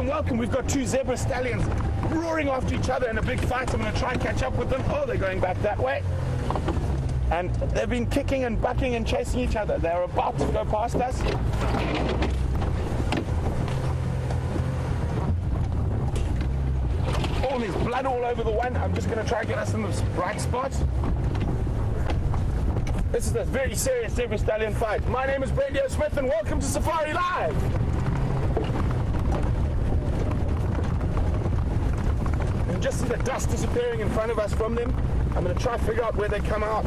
welcome. We've got two zebra stallions roaring after each other in a big fight. I'm going to try and catch up with them. Oh, they're going back that way. And they've been kicking and bucking and chasing each other. They're about to go past us. Oh, there's blood all over the one. I'm just going to try and get us in the right spot. This is a very serious zebra stallion fight. My name is Brent Smith and welcome to Safari Live. And just see the dust disappearing in front of us from them. I'm going to try and figure out where they come out.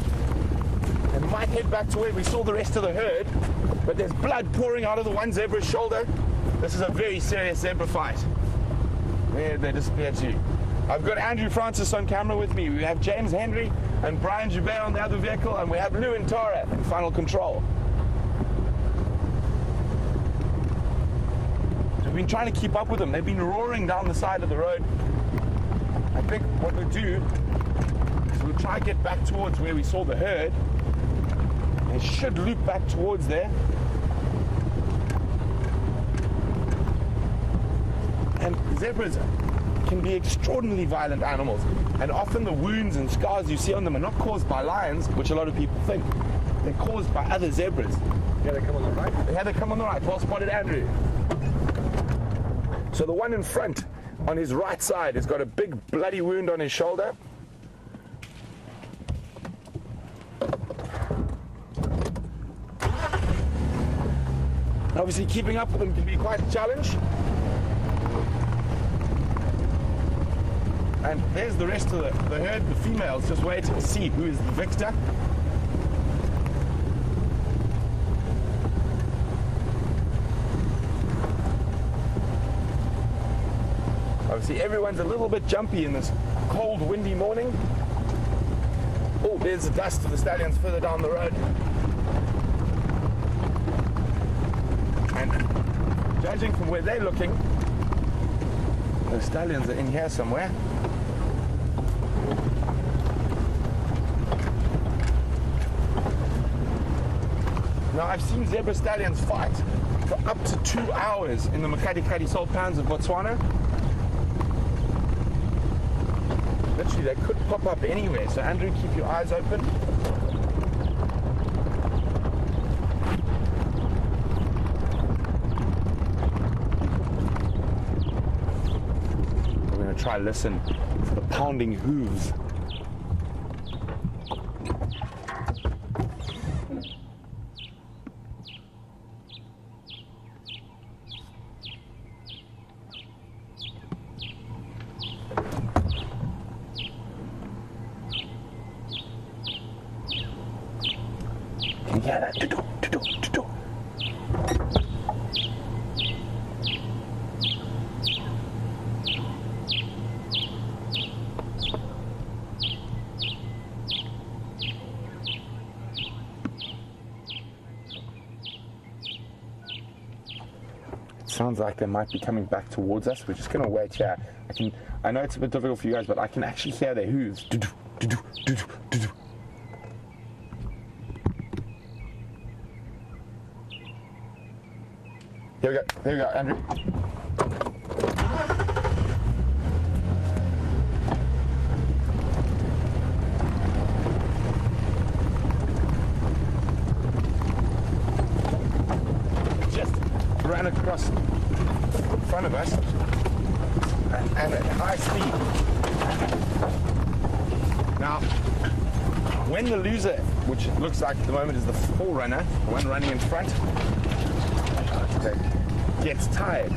And might head back to where we saw the rest of the herd. But there's blood pouring out of the one zebra's shoulder. This is a very serious zebra fight. There they disappeared too. I've got Andrew Francis on camera with me. We have James Henry and Bryan on the other vehicle, and we have Lou and Tara in final control. So we've been trying to keep up with them. They've been roaring down the side of the road. I think what we'll do is we'll try to get back towards where we saw the herd. They should loop back towards there. And zebras can be extraordinarily violent animals, and often the wounds and scars you see on them are not caused by lions, which a lot of people think. They're caused by other zebras. Yeah, they come on the right. Yeah, they come on the right. Well spotted, Andrew. So the one in front on his right side has got a big bloody wound on his shoulder. Obviously keeping up with them can be quite a challenge. And there's the rest of the herd, the females, just waiting to see who is the victor. Obviously everyone's a little bit jumpy in this cold, windy morning. Oh, there's the dust of the stallions further down the road. And judging from where they're looking, the stallions are in here somewhere. Now, I've seen zebra stallions fight for up to 2 hours in the Makati salt pans of Botswana. Literally, they could pop up anywhere. So, Andrew, keep your eyes open. We're going to try to listen for the pounding hooves. Yeah, that do. Sounds like they might be coming back towards us. We're just going to wait here. I know it's a bit difficult for you guys, but I can actually hear their hooves. Here we go, Andrew. Just ran across in front of us and at high speed. Now, when the loser, which it looks like at the moment is the forerunner, the one running in front, gets tired,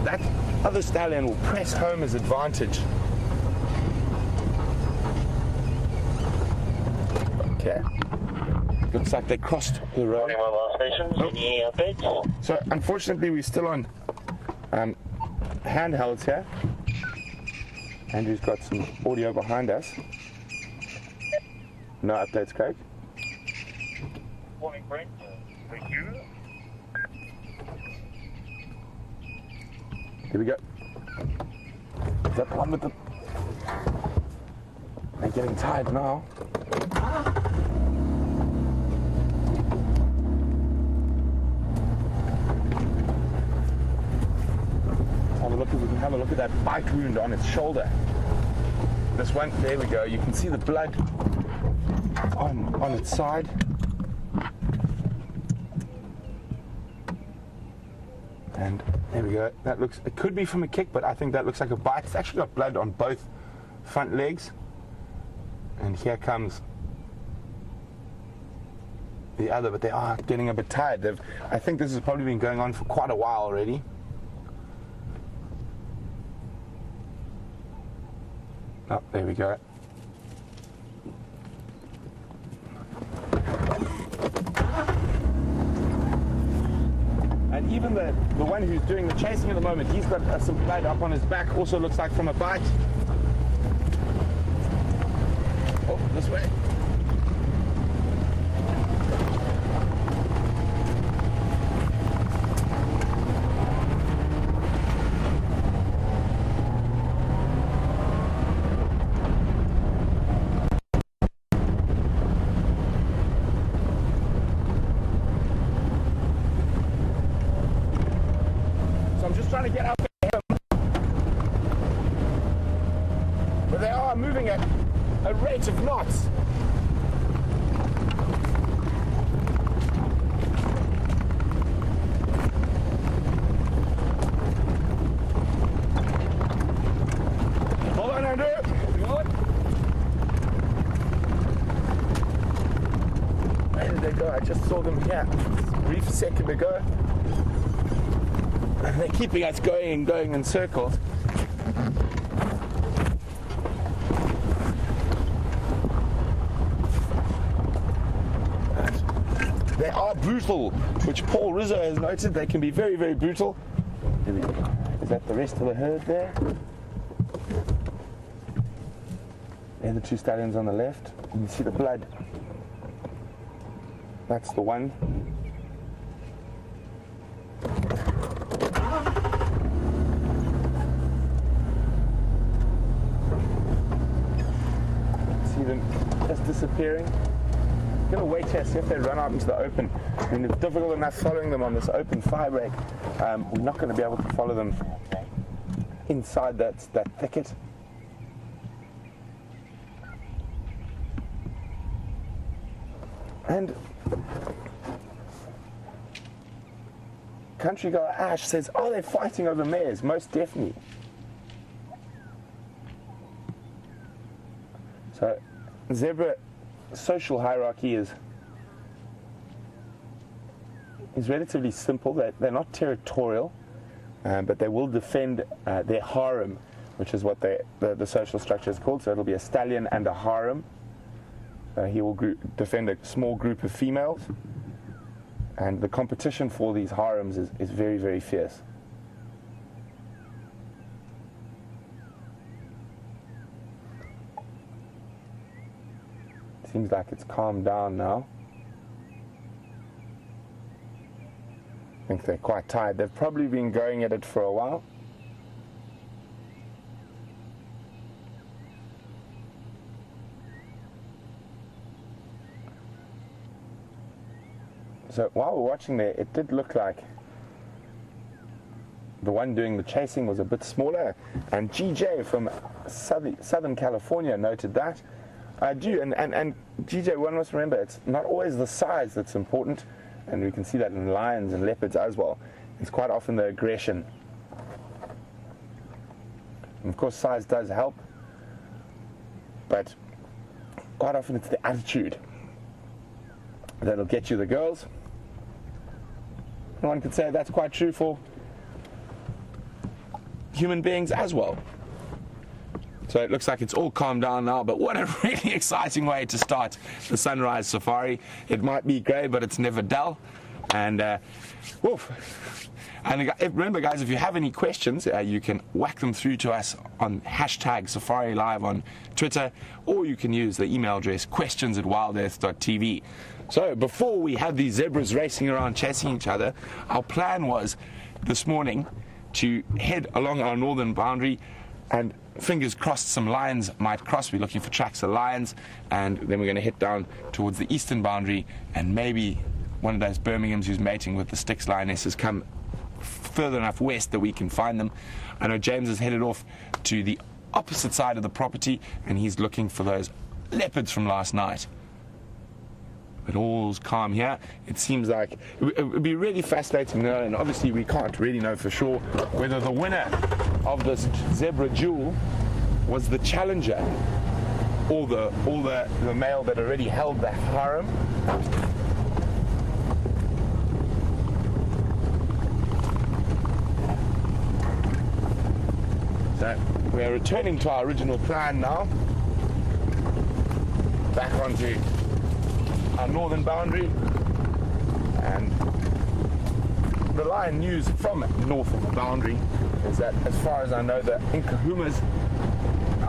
that other stallion will press home his advantage. Okay. Looks like they crossed the road. Any updates? So unfortunately we're still on handhelds here. Andrew's got some audio behind us. No updates, Craig. Morning, Brent. Thank you. Here we go. Is that the one with the... They're getting tired now. have a look at that bite wound on its shoulder. This one, there we go. You can see the blood on its side. And there we go. That looks, it could be from a kick, but I think that looks like a bite. It's actually got blood on both front legs. And here comes the other, but they are getting a bit tired. I think this has probably been going on for quite a while already. Oh, there we go. And even the one who's doing the chasing at the moment, he's got some blood up on his back, also looks like from a bite. Oh, this way. Trying to get up at him, but they are moving at a rate of knots. Hold on, Andrew. Where did they go? I just saw them here a brief second ago. They're keeping us going and going in circles. They are brutal, which Paul Rizzo has noted. They can be very, very brutal. Is that the rest of the herd there? They're the two stallions on the left. You can see the blood. That's the one. Just disappearing. I'm going to wait here, see if they run out into the open. I mean, it's difficult enough following them on this open fire break. We're not going to be able to follow them inside that thicket. And Country Girl Ash says, are they fighting over mares? Most definitely. So zebra social hierarchy is relatively simple. They're not territorial, but they will defend their harem, which is what the social structure is called. So it'll be a stallion and a harem. He will defend a small group of females, and the competition for these harems is very, very fierce. Seems like it's calmed down now. I think they're quite tired. They've probably been going at it for a while. So while we're watching there, it did look like the one doing the chasing was a bit smaller, and GJ from Southern California noted that. I do, and GJ, one must remember, it's not always the size that's important, and we can see that in lions and leopards as well. It's quite often the aggression. And of course, size does help, but quite often it's the attitude that'll get you the girls. And one could say that's quite true for human beings as well. So it looks like it's all calmed down now, but what a really exciting way to start the sunrise safari. It might be grey, but it's never dull. And woof. And remember, guys, if you have any questions, you can whack them through to us on #SafariLive on Twitter, or you can use the email address questions@wildearth.tv. So before we have these zebras racing around chasing each other, our plan was this morning to head along our northern boundary, and fingers crossed some lions might cross. We're looking for tracks of lions, and then we're going to head down towards the eastern boundary, and maybe one of those Birminghams who's mating with the Styx lionesses come further enough west that we can find them. I know James is headed off to the opposite side of the property, and he's looking for those leopards from last night. But all's calm here. It seems like it would be really fascinating to know, and obviously we can't really know for sure whether the winner of this zebra duel was the challenger or the male that already held the harem. So we are returning to our original plan now, back onto our northern boundary, and the line news from north of the boundary is that, as far as I know, the Incahumas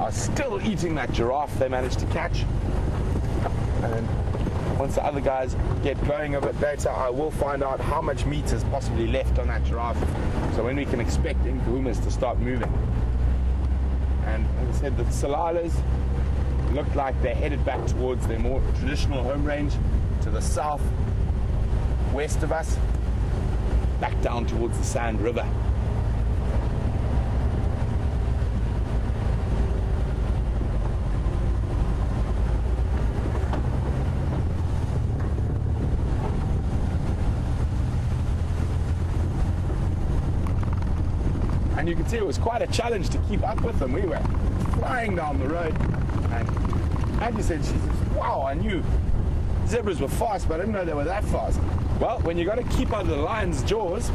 are still eating that giraffe they managed to catch. And once the other guys get going a bit later, I will find out how much meat is possibly left on that giraffe, so when we can expect Incahumas to start moving. And as I said, the Salalas looked like they're headed back towards their more traditional home range to the south west of us, back down towards the Sand River. And you can see it was quite a challenge to keep up with them. We were flying down the road, and Andy said, she says, wow, I knew zebras were fast, but I didn't know they were that fast. Well, when you got to keep out of the lion's jaws,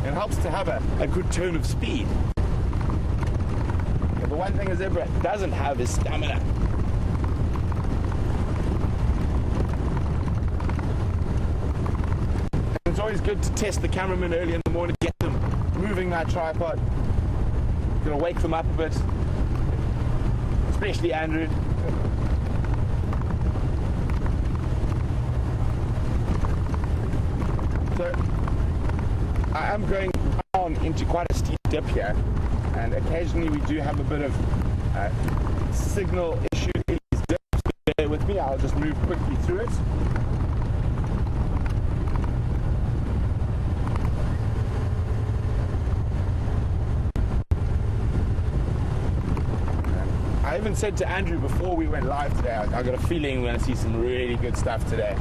it helps to have a good turn of speed. Yeah, the one thing a zebra doesn't have is stamina. It's always good to test the cameraman early in the morning, get them moving that tripod. Gonna wake them up a bit, especially Andrew. So I am going down into quite a steep dip here, and occasionally we do have a bit of signal issue in these dips. Bear with me, I'll just move quickly through it. I even said to Andrew before we went live today, I got a feeling we're going to see some really good stuff today.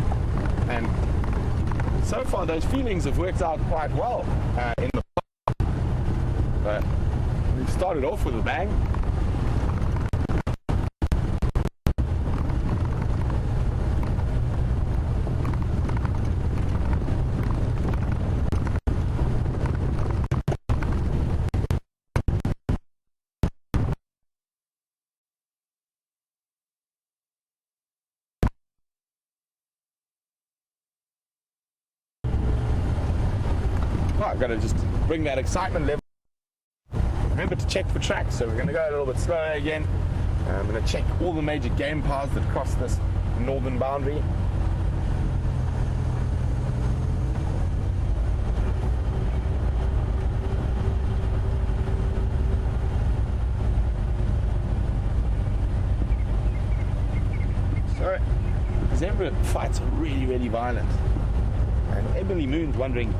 And so far those feelings have worked out quite well in the park. But we started off with a bang. I've got to just bring that excitement level. Remember to check for tracks, so we're going to go a little bit slower again. I'm going to check all the major game paths that cross this northern boundary. So, zebra fights are really, really violent. And Emily Moon's wondering,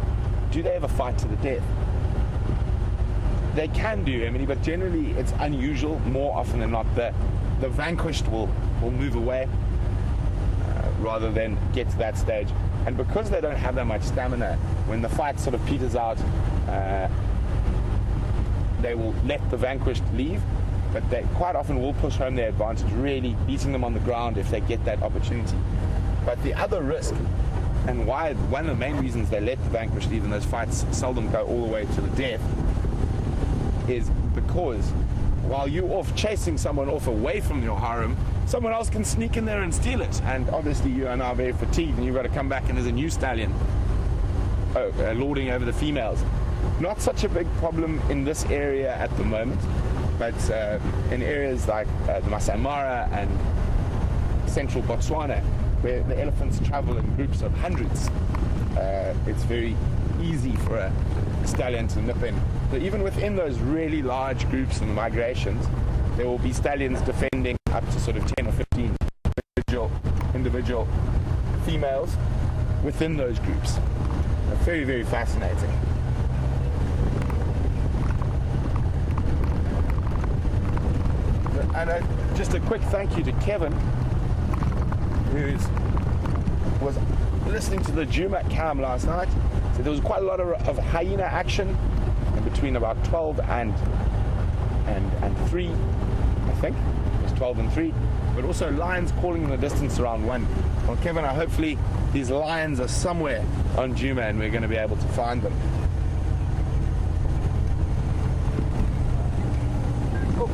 do they ever fight to the death? They can do, Emily, but generally it's unusual. More often than not, the vanquished will move away rather than get to that stage. And because they don't have that much stamina, when the fight sort of peters out, they will let the vanquished leave, but they quite often will push home their advantage, really beating them on the ground if they get that opportunity. But the other risk, and why one of the main reasons they let the vanquished leave and those fights seldom go all the way to the death, is because while you're off chasing someone off away from your harem, someone else can sneak in there and steal it. And obviously you are now very fatigued and you've got to come back in as a new stallion, lording over the females. Not such a big problem in this area at the moment, but in areas like the Masai Mara and central Botswana, where the elephants travel in groups of hundreds, it's very easy for a stallion to nip in. So even within those really large groups and migrations, there will be stallions defending up to sort of 10 or 15 individual females within those groups. Very, very fascinating. And just a quick thank you to Kevin, who was listening to the Juma cam last night. So there was quite a lot of hyena action in between about 12 and 3, I think. It was 12 and 3. But also lions calling in the distance around 1. Well, Kevin, hopefully these lions are somewhere on Juma and we're going to be able to find them. Oh.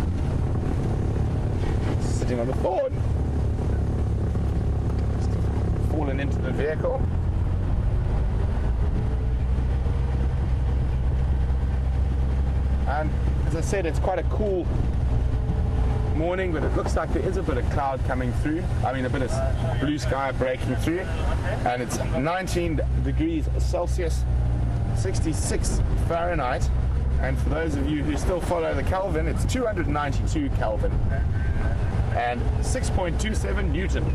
Sitting on the thorn. Fallen into the vehicle. And as I said, it's quite a cool morning, but it looks like there is a bit of cloud coming through. I mean, a bit of blue sky breaking through. And it's 19 degrees Celsius, 66 Fahrenheit. And for those of you who still follow the Kelvin, it's 292 Kelvin and 6.27 Newton.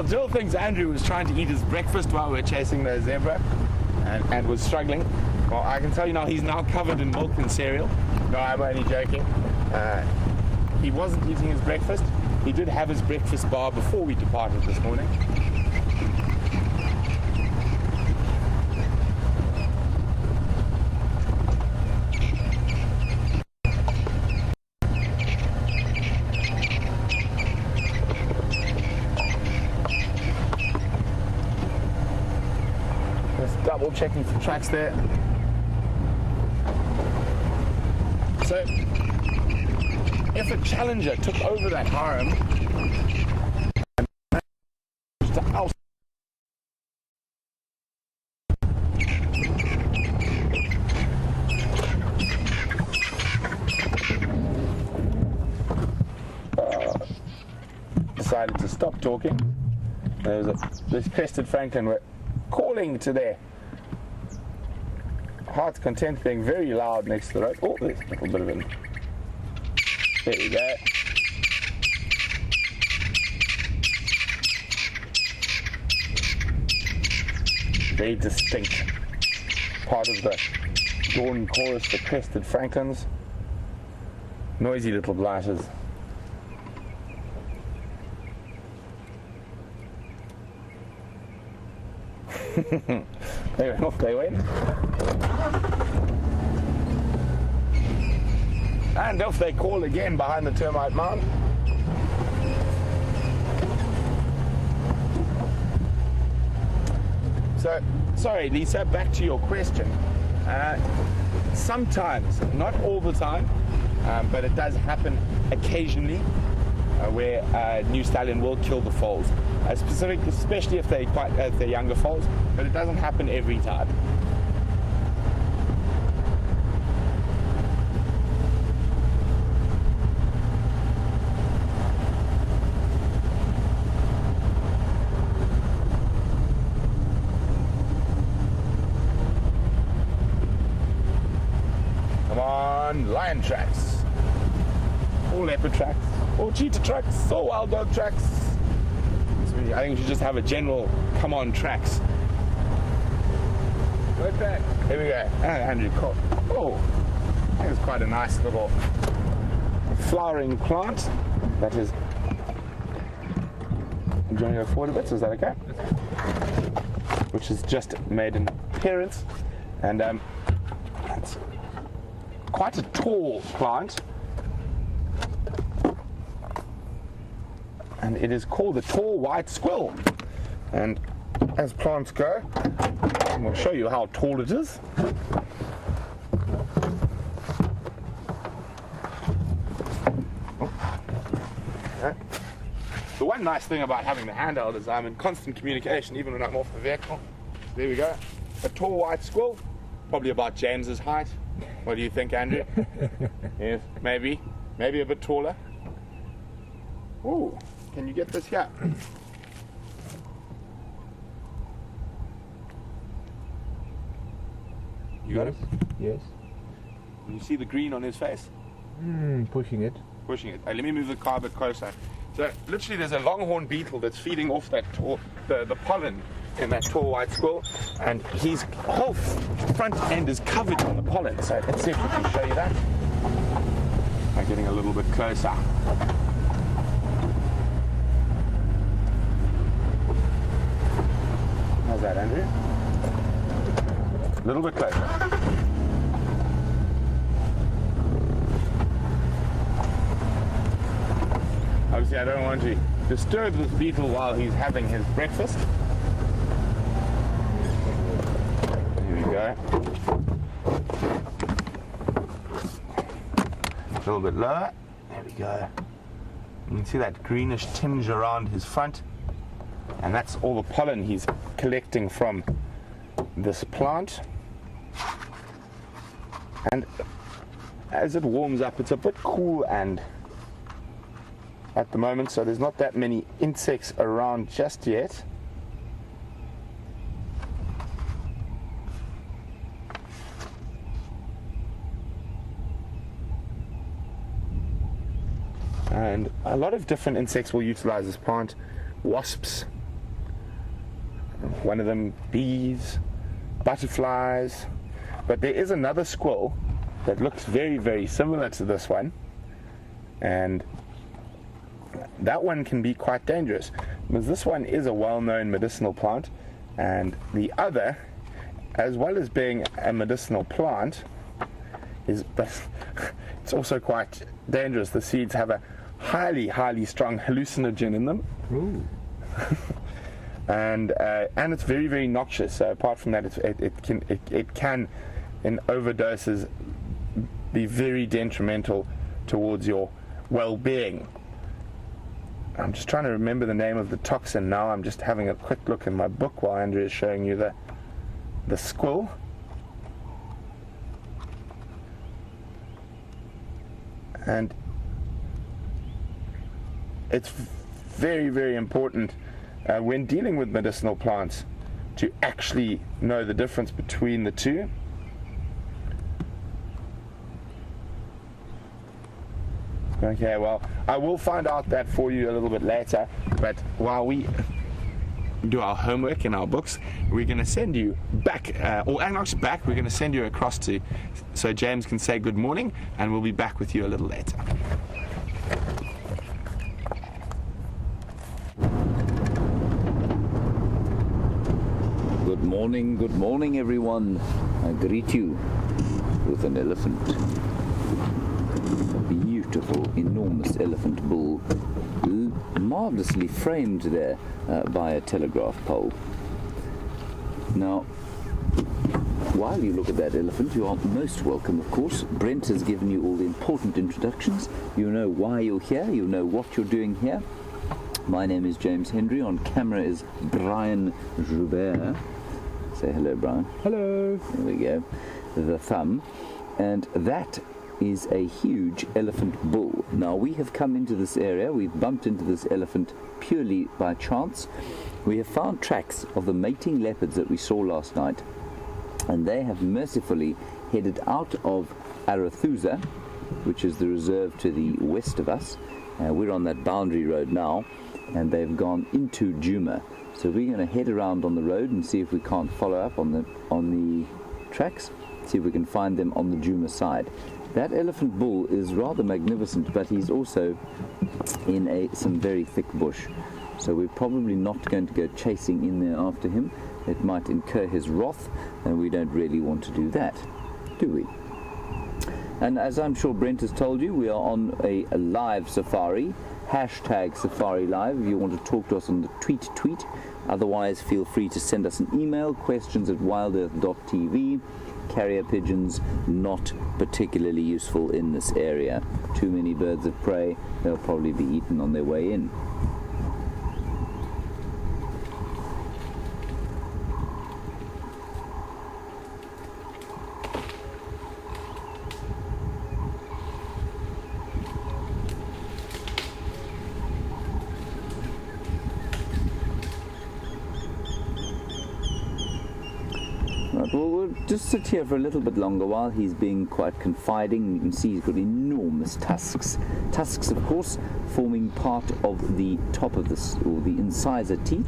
Jill thinks Andrew was trying to eat his breakfast while we were chasing the zebra and was struggling. Well, I can tell you now he's now covered in milk and cereal. No, I'm only joking. He wasn't eating his breakfast. He did have his breakfast bar before we departed this morning. Double checking for tracks there. So, if a challenger took over that harem and managed to oust decided to stop talking. This crested francolin were calling to their heart's content, being very loud next to the road. Oh, there's a little bit of it. There we go. Very distinct part of the dawn chorus, the crested francolins. Noisy little blighters. Off they went. And off they call again behind the termite mound. So, sorry Lisa, back to your question. Sometimes, not all the time, but it does happen occasionally where a new stallion will kill the foals. Especially if they're younger foals, but it doesn't happen every time. Come on, lion tracks, or leopard tracks, or cheetah tracks, or wild dog tracks. I think we should just have a general come on tracks. Right back. Here we go. Andrew caught. Oh, I think it's quite a nice little flowering plant that is. Do you want to go forward a bit? Is that okay? Which has just made an appearance, and it's quite a tall plant. And it is called the tall white squill. And as plants go, we'll show you how tall it is. Okay. The one nice thing about having the handheld is I'm in constant communication even when I'm off the vehicle. There we go. A tall white squill, probably about James's height. What do you think, Andrew? Yes, maybe a bit taller. Ooh. Can you get this here? You got Yes. him? Yes. You see the green on his face? Pushing it. Pushing it. Let me move the car a bit closer. So literally there's a longhorn beetle that's feeding off that the pollen in that tall white squirrel, and his whole front end is covered in the pollen. So let's see if we can show you that. I'm getting a little bit closer. How's that, Andrew? A little bit closer. Obviously, I don't want to disturb this beetle while he's having his breakfast. There we go. A little bit lower. There we go. You can see that greenish tinge around his front. And that's all the pollen he's collecting from this plant. And as it warms up, it's a bit cool and at the moment, so there's not that many insects around just yet. And a lot of different insects will utilize this plant. Wasps, one of them bees, butterflies. But there is another squirrel that looks very, very similar to this one. And that one can be quite dangerous, because this one is a well-known medicinal plant, and the other, as well as being a medicinal plant, it's also quite dangerous. The seeds have a highly, highly strong hallucinogen in them. Ooh. and it's very, very noxious. So apart from that, it can in overdoses be very detrimental towards your well-being. I'm just trying to remember the name of the toxin now. I'm just having a quick look in my book while Andrew is showing you the squill. And it's very, very important when dealing with medicinal plants to actually know the difference between the two. Okay, well, I will find out that for you a little bit later, but while we do our homework in our books, we're going to send you back, or not back, we're going to send you across so James can say good morning, and we'll be back with you a little later. Good morning everyone. I greet you with an elephant. A beautiful, enormous elephant bull, marvelously framed there by a telegraph pole. Now, while you look at that elephant, you are most welcome, of course. Brent has given you all the important introductions. You know why you're here, you know what you're doing here. My name is James Hendry. On camera is Bryan Joubert. Say hello, Bryan. Hello. There we go. The thumb. And that is a huge elephant bull. Now, we have come into this area, we've bumped into this elephant purely by chance. We have found tracks of the mating leopards that we saw last night, and they have mercifully headed out of Arathusa, which is the reserve to the west of us. We're on that boundary road now, and they've gone into Djuma. So we're going to head around on the road and see if we can't follow up on the tracks, see if we can find them on the Djuma side. That elephant bull is rather magnificent, but he's also in some very thick bush. So we're probably not going to go chasing in there after him. It might incur his wrath, and we don't really want to do that, do we? And as I'm sure Brent has told you, we are on a live safari, #Safari Live, if you want to talk to us on the tweet. Otherwise, feel free to send us an email, questions@wildearth.tv. Carrier pigeons, not particularly useful in this area. Too many birds of prey, they'll probably be eaten on their way in. Right, well, we'll just sit here for a little bit longer while he's being quite confiding. You can see he's got enormous tusks. Tusks, of course, forming part of the top of this, or the incisor teeth,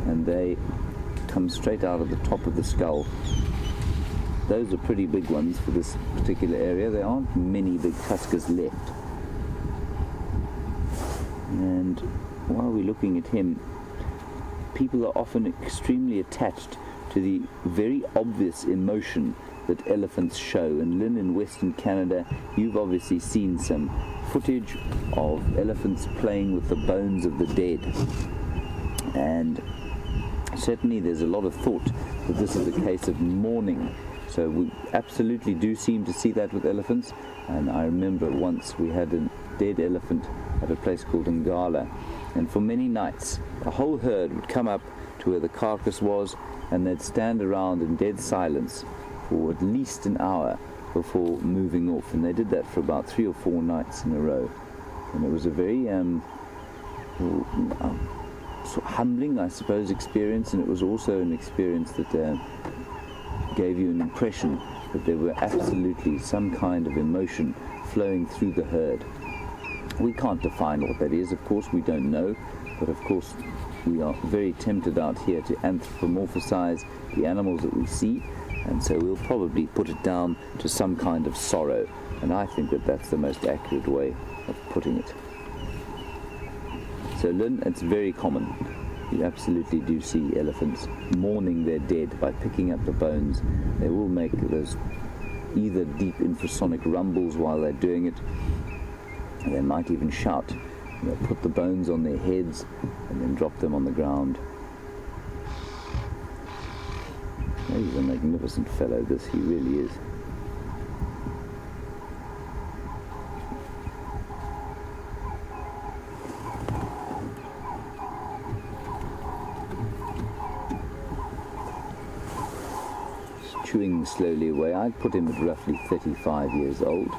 and they come straight out of the top of the skull. Those are pretty big ones for this particular area. There aren't many big tuskers left. And while we're looking at him, people are often extremely attached to the very obvious emotion that elephants show. And Lynn, in Western Canada, you've obviously seen some footage of elephants playing with the bones of the dead. And certainly there's a lot of thought that this is a case of mourning. So we absolutely do seem to see that with elephants. And I remember once we had a dead elephant at a place called Ngala, and for many nights a whole herd would come up to where the carcass was, and they'd stand around in dead silence for at least an hour before moving off. And they did that for about 3 or 4 nights in a row. And it was a very sort of humbling, I suppose, experience, and it was also an experience that gave you an impression that there were absolutely some kind of emotion flowing through the herd. We can't define what that is, of course, we don't know, but of course we are very tempted out here to anthropomorphize the animals that we see, and so we'll probably put it down to some kind of sorrow, and I think that that's the most accurate way of putting it. So Lynn, it's very common. You absolutely do see elephants mourning their dead by picking up the bones. They will make those either deep infrasonic rumbles while they're doing it. They might even shout. They'll put the bones on their heads and then drop them on the ground. He's a magnificent fellow, this, he really is. Chewing slowly away. I'd put him at roughly 35 years old,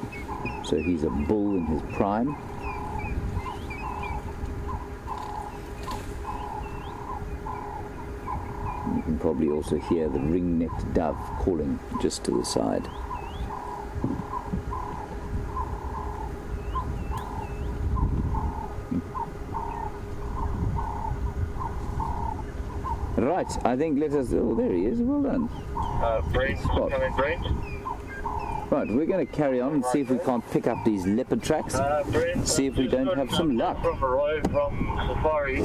so he's a bull in his prime. You can probably also hear the ring-necked dove calling just to the side. Right, I think let us... Oh, there he is. Well done. Brent, coming, Brent. Right, we're going to carry on and see if we can't pick up these leopard tracks. Brent, See if we don't have some luck. From a road from Safari,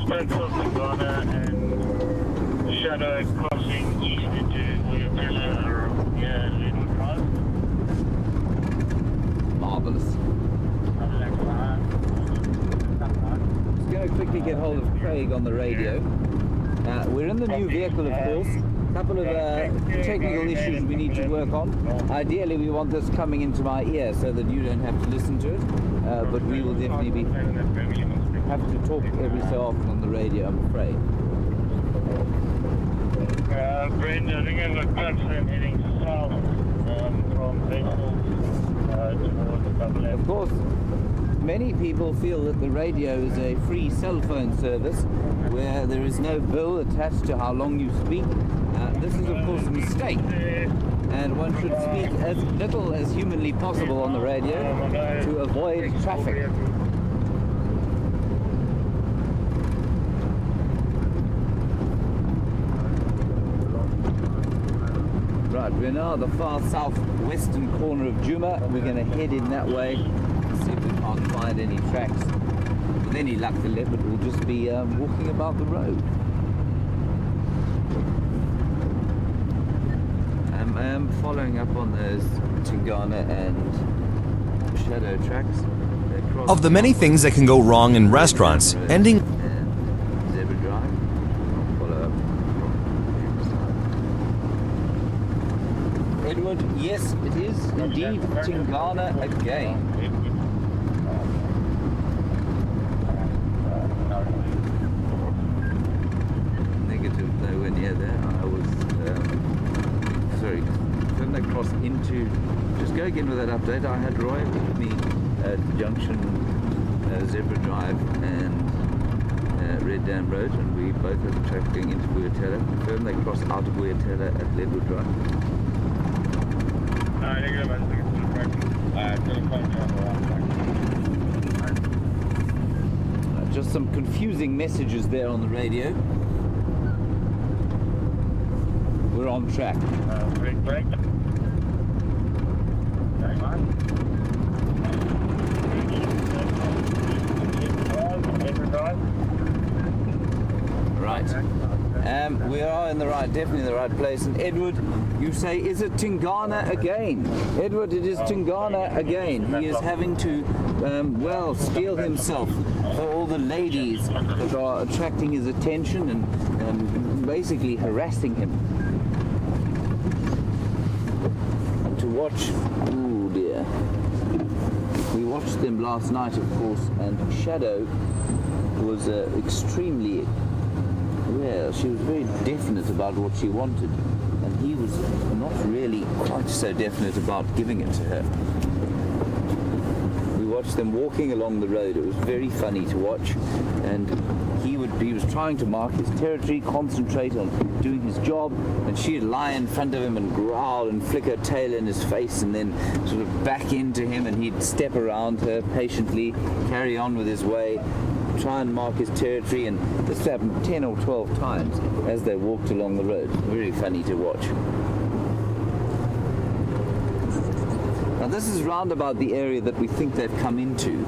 straight across Ghana and shadow crossing east into Wildebeest, Leopard Drive. Marvellous. Just going to quickly get hold of Craig on the radio. We're in the new vehicle, of course. A couple of technical issues we need to work on. Ideally, we want this coming into my ear so that you don't have to listen to it. But we will definitely have to talk every so often on the radio, I'm afraid. Brent, I think I've got clubs heading south from Vessels towards Double M. Of course, many people feel that the radio is a free cell phone service where there is no bill attached to how long you speak. This is, of course, a mistake, and one should speak as little as humanly possible on the radio to avoid traffic. Right, we're now at the far southwestern corner of Juma. We're going to head in that way, see if we can't find any tracks. With any luck, the leopard will just be walking about the road. I am following up on those Tingana and shadow tracks. Of the many things that can go wrong in restaurants, ending Zebra Drive. Follow up. Edward, yes, it is indeed Tingana again. Negative, nowhere near there. I was sorry, couldn't I cross into... Just go again with that update. I had Roy with me at Junction, Zebra Drive and Red Dam Road, and we both have the track going into Wildebeest. Confirm they cross out of Wildebeest at Leopard Drive. Just some confusing messages there on the radio. We're on track. Break. Right. We are in the right, definitely in the right place. And Edward, you say, is it Tingana again? Edward, it is Tingana again. He is having to, steel himself for all the ladies that are attracting his attention and basically harassing him. And to watch, oh dear. We watched them last night, of course, and Shadow was extremely, well, she was very definite about what she wanted, and he was not really quite so definite about giving it to her. We watched them walking along the road. It was very funny to watch, and he was trying to mark his territory, concentrate on doing his job, and she'd lie in front of him and growl and flick her tail in his face and then sort of back into him, and he'd step around her patiently, carry on with his way, try and mark his territory, and this happened 10 or 12 times as they walked along the road. Very funny to watch. Now this is round about the area that we think they've come into,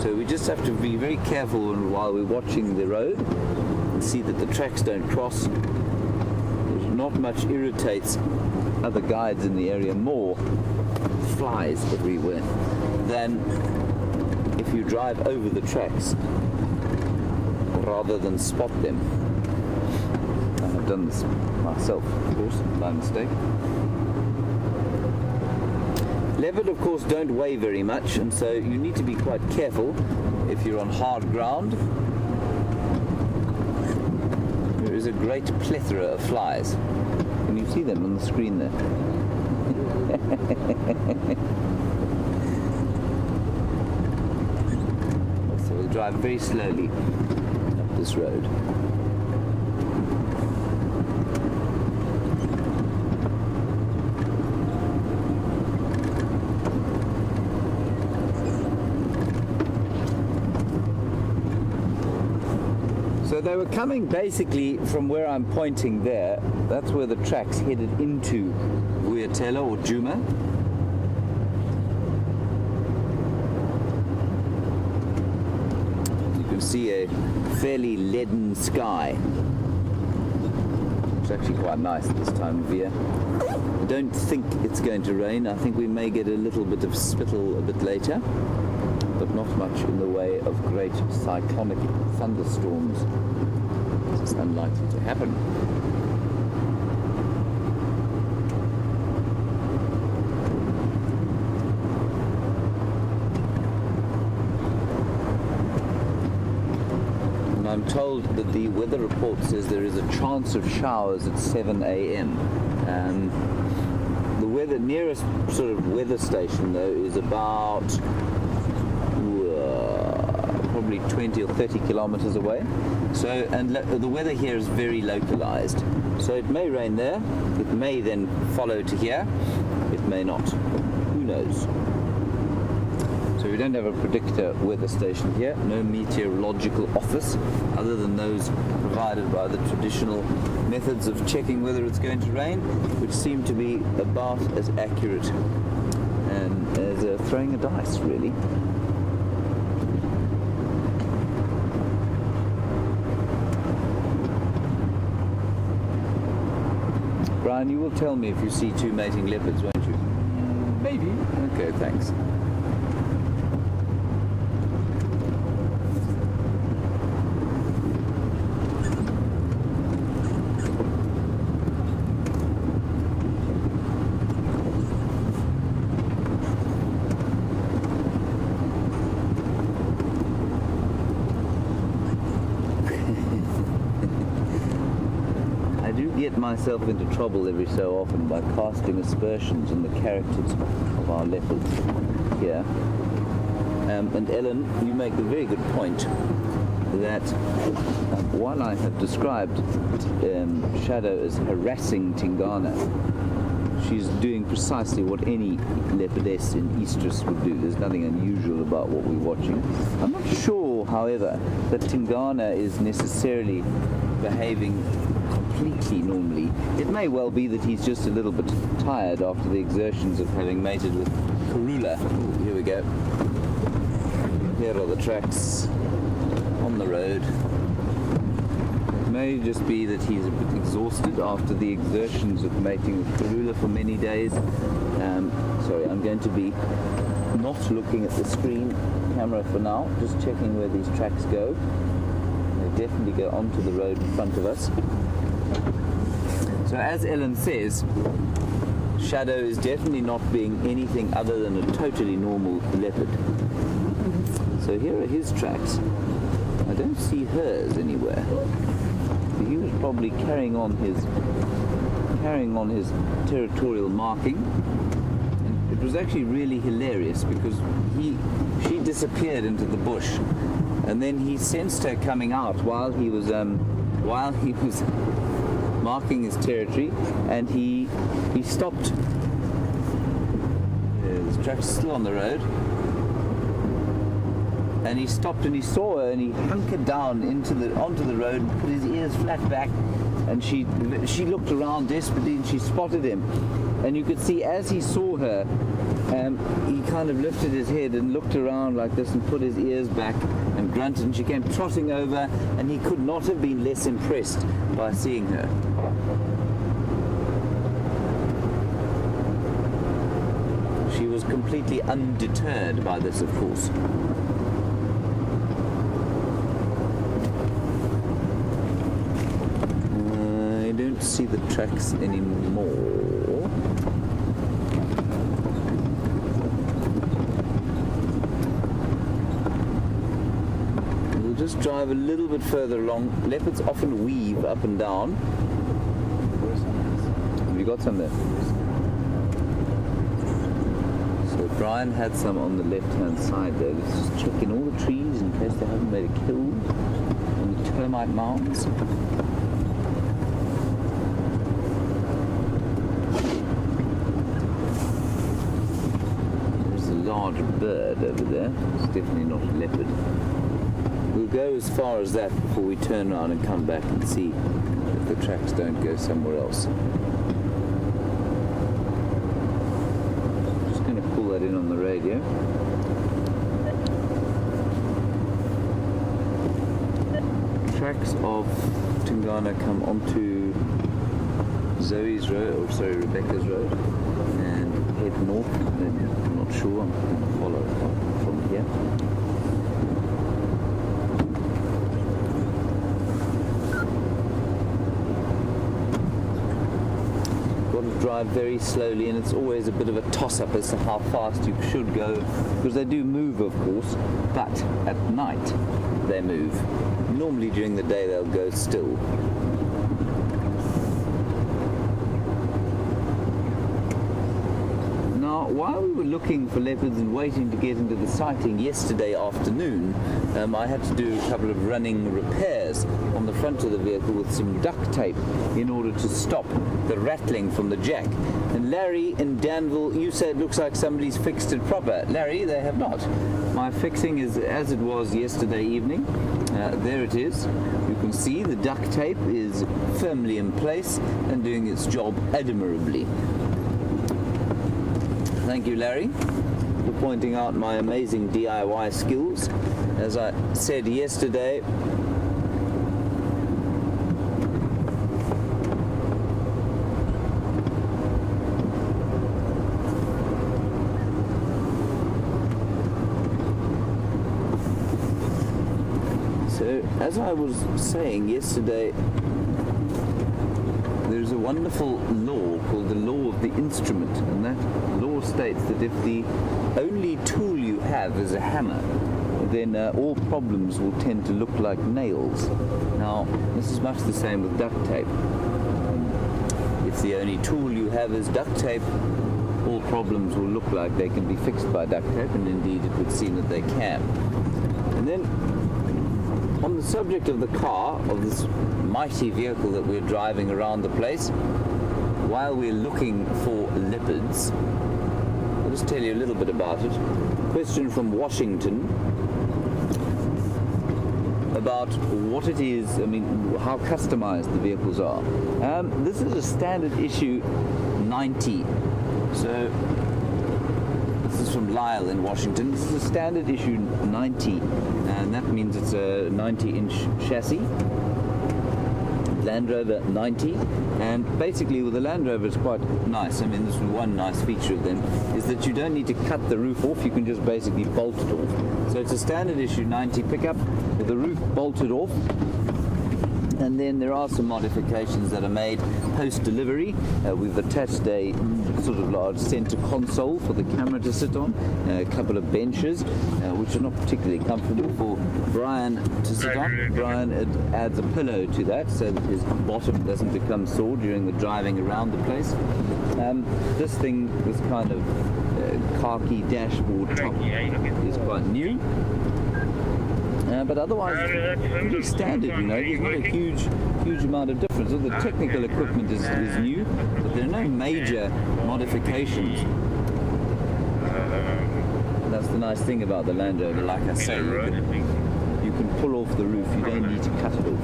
so we just have to be very careful while we're watching the road and see that the tracks don't cross. There's not much irritates other guides in the area more, flies everywhere, than if you drive over the tracks rather than spot them. I've done this myself, of course, by mistake. Leopard, of course, don't weigh very much, and so you need to be quite careful if you're on hard ground. There is a great plethora of flies. Can you see them on the screen there? So we'll drive very slowly up this road. So they were coming basically from where I'm pointing there. That's where the tracks headed into Wildebeest or Djuma. You can see a fairly leaden sky. It's actually quite nice this time of year. I don't think it's going to rain. I think we may get a little bit of spittle a bit later, but not much in the way of great cyclonic thunderstorms. It's unlikely to happen. And I'm told that the weather report says there is a chance of showers at 7 a.m. The weather nearest sort of weather station though is about probably 20 or 30 kilometers away. So, and the weather here is very localized. So it may rain there, it may then follow to here, it may not. Who knows? So we don't have a predictor weather station here, no meteorological office, other than those provided by the traditional methods of checking whether it's going to rain, which seem to be about as accurate and as throwing a dice, really. Bryan, you will tell me if you see two mating leopards, won't you? Maybe. Okay, thanks. Get myself into trouble every so often by casting aspersions on the characters of our leopards here. And Ellen, you make the very good point that while I have described Shadow as harassing Tingana, she's doing precisely what any leopardess in estrus would do. There's nothing unusual about what we're watching. I'm not sure, however, that Tingana is necessarily behaving completely normally. It may well be that he's just a little bit tired after the exertions of having mated with Karula. Ooh, here we go. Here are the tracks on the road. It may just be that he's a bit exhausted after the exertions of mating with Karula for many days. Sorry, I'm going to be not looking at the screen camera for now, just checking where these tracks go. They definitely go onto the road in front of us. So as Ellen says, Shadow is definitely not being anything other than a totally normal leopard. So here are his tracks. I don't see hers anywhere. He was probably carrying on his territorial marking. And it was actually really hilarious because she disappeared into the bush, and then he sensed her coming out while he was marking his territory, and he stopped. His tracks are still on the road. And he stopped and he saw her and he hunkered down onto the road and put his ears flat back, and she looked around desperately and she spotted him, and you could see as he saw her he kind of lifted his head and looked around like this and put his ears back and grunted, and she came trotting over, and he could not have been less impressed by seeing her. She was completely undeterred by this, of course. I don't see the tracks anymore. We'll just drive a little bit further along. Leopards often weave up and down. Have you got some there? So Bryan had some on the left-hand side there. Let's just check in all the trees in case they haven't made a kill on the termite mounds. There's a large bird over there. It's definitely not a leopard. We'll go as far as that before we turn around and come back and see if the tracks don't go somewhere else. Just going to pull that in on the radio. Tracks of Tingana come onto Zoe's road, or sorry, Rebecca's road, and head north. I'm not sure. I'm going to follow from here. Drive very slowly, and it's always a bit of a toss-up as to how fast you should go, because they do move, of course, but at night they move. Normally during the day they'll go still. Now, while we were looking for leopards and waiting to get into the sighting yesterday afternoon, I had to do a couple of running repairs on the front of the vehicle with some duct tape in order to stop the rattling from the jack. And Larry in Danville, you say it looks like somebody's fixed it proper. Larry, they have not. My fixing is as it was yesterday evening. There it is. You can see the duct tape is firmly in place and doing its job admirably. Thank you, Larry, for pointing out my amazing DIY skills. As I said yesterday, as I was saying yesterday, there's a wonderful law called the law of the instrument, and that law states that if the only tool you have is a hammer, then all problems will tend to look like nails. Now, this is much the same with duct tape. If the only tool you have is duct tape, all problems will look like they can be fixed by duct tape, and indeed it would seem that they can. And then on the the subject of the car, of this mighty vehicle that we're driving around the place, while we're looking for leopards, I'll just tell you a little bit about it. Question from Washington about what it is, I mean, how customized the vehicles are. This is a standard issue 90. So, this is from Lyle in Washington. This is a standard issue 90, and that means it's a 90-inch chassis. Land Rover 90, and basically with the Land Rover it's quite nice. I mean, this is one nice feature of them, is that you don't need to cut the roof off, you can just basically bolt it off. So it's a standard issue 90 pickup with the roof bolted off, and then there are some modifications that are made post-delivery. We've attached a sort of large center console for the camera to sit on, a couple of benches, which are not particularly comfortable for Bryan to sit on. Bryan adds a pillow to that so that his bottom doesn't become sore during the driving around the place. This thing, this kind of khaki dashboard top is quite new. But otherwise, pretty standard, you know. There's not a huge amount of difference. All the technical equipment is new, but there are no major modifications. That's the nice thing about the Land Rover. Like I say, you can pull off the roof. You don't need to cut it off.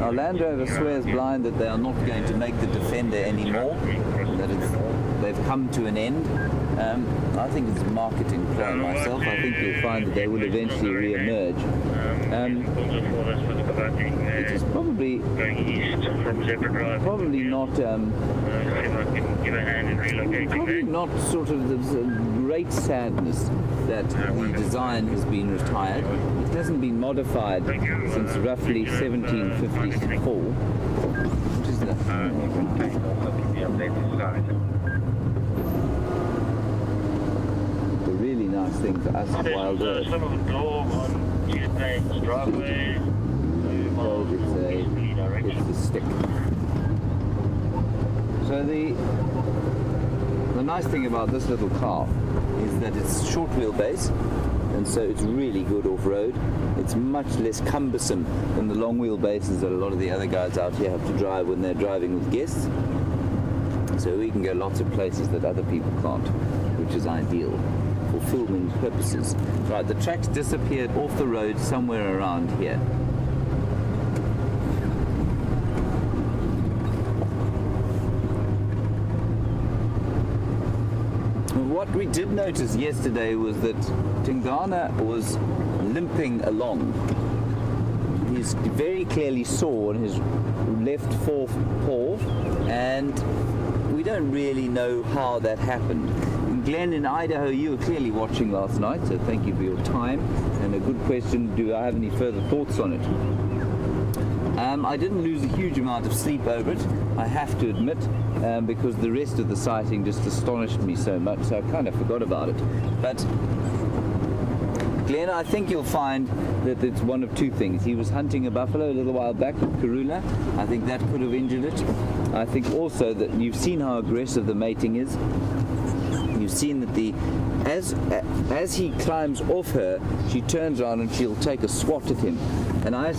Our Land Rover swears blind that they are not going to make the Defender anymore, that they've come to an end. I think it's a marketing play myself. I think you'll find that they will eventually re-emerge. It is probably not sort of the great sadness that the design has been retired. It hasn't been modified since roughly 1754. What is that? The really nice thing for us at WildEarth. It's the stick. So the nice thing about this little car is that it's short wheelbase, and so it's really good off-road. It's much less cumbersome than the long wheelbases that a lot of the other guys out here have to drive when they're driving with guests. So we can go lots of places that other people can't, which is ideal for filming purposes. Right, the tracks disappeared off the road somewhere around here. What we did notice yesterday was that Tingana was limping along. He's very clearly sore on his left forepaw, and we don't really know how that happened. And Glenn in Idaho, you were clearly watching last night, so thank you for your time. And a good question, do I have any further thoughts on it? I didn't lose a huge amount of sleep over it, I have to admit, because the rest of the sighting just astonished me so much, so I kind of forgot about it. But Glenn, I think you'll find that it's one of two things. He was hunting a buffalo a little while back with Karula. I think that could have injured it. I think also that you've seen how aggressive the mating is. You've seen that as he climbs off her, she turns around and she'll take a swat at him. And I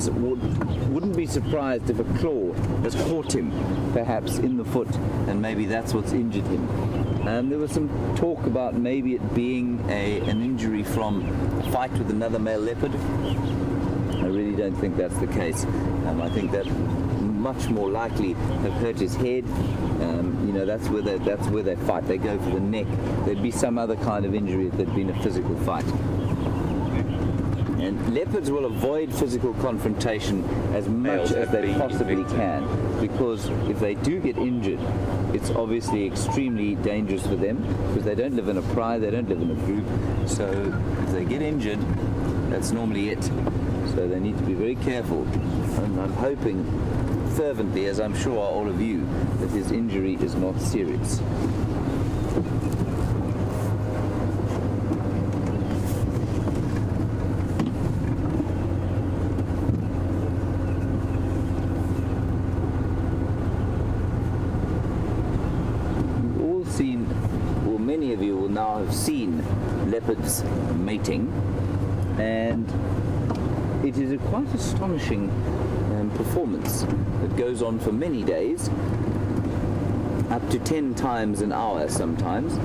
wouldn't be surprised if a claw has caught him, perhaps in the foot, and maybe that's what's injured him. There was some talk about maybe it being an injury from a fight with another male leopard. I really don't think that's the case. I think that much more likely have hurt his head. You know, that's where they fight. They go for the neck. There'd be some other kind of injury if there'd been a physical fight. And leopards will avoid physical confrontation as much as they possibly can, because if they do get injured, it's obviously extremely dangerous for them, because they don't live in a pride, they don't live in a group. So if they get injured, that's normally it. So they need to be very careful. And I'm hoping fervently, as I'm sure are all of you, that his injury is not serious. Many of you will now have seen leopards mating, and it is a quite astonishing performance that goes on for many days, up to 10 times an hour sometimes.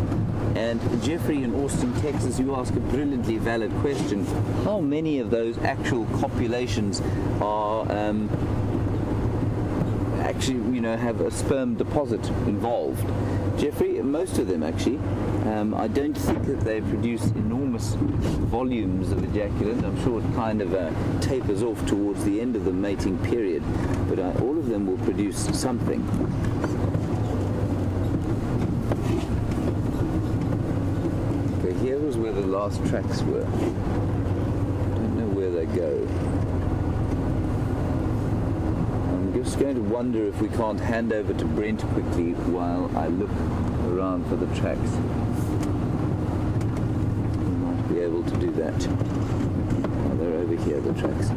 And Jeffrey in Austin, Texas, you ask a brilliantly valid question: how many of those actual copulations are actually, you know, have a sperm deposit involved? Jeffrey, most of them actually. I don't think that they produce enormous volumes of ejaculant. I'm sure it kind of tapers off towards the end of the mating period, but all of them will produce something. Okay, here was where the last tracks were. I don't know where they go. I'm just going to wonder if we can't hand over to Brent quickly while I look around for the tracks. We might be able to do that. Oh, they're over here, the tracks.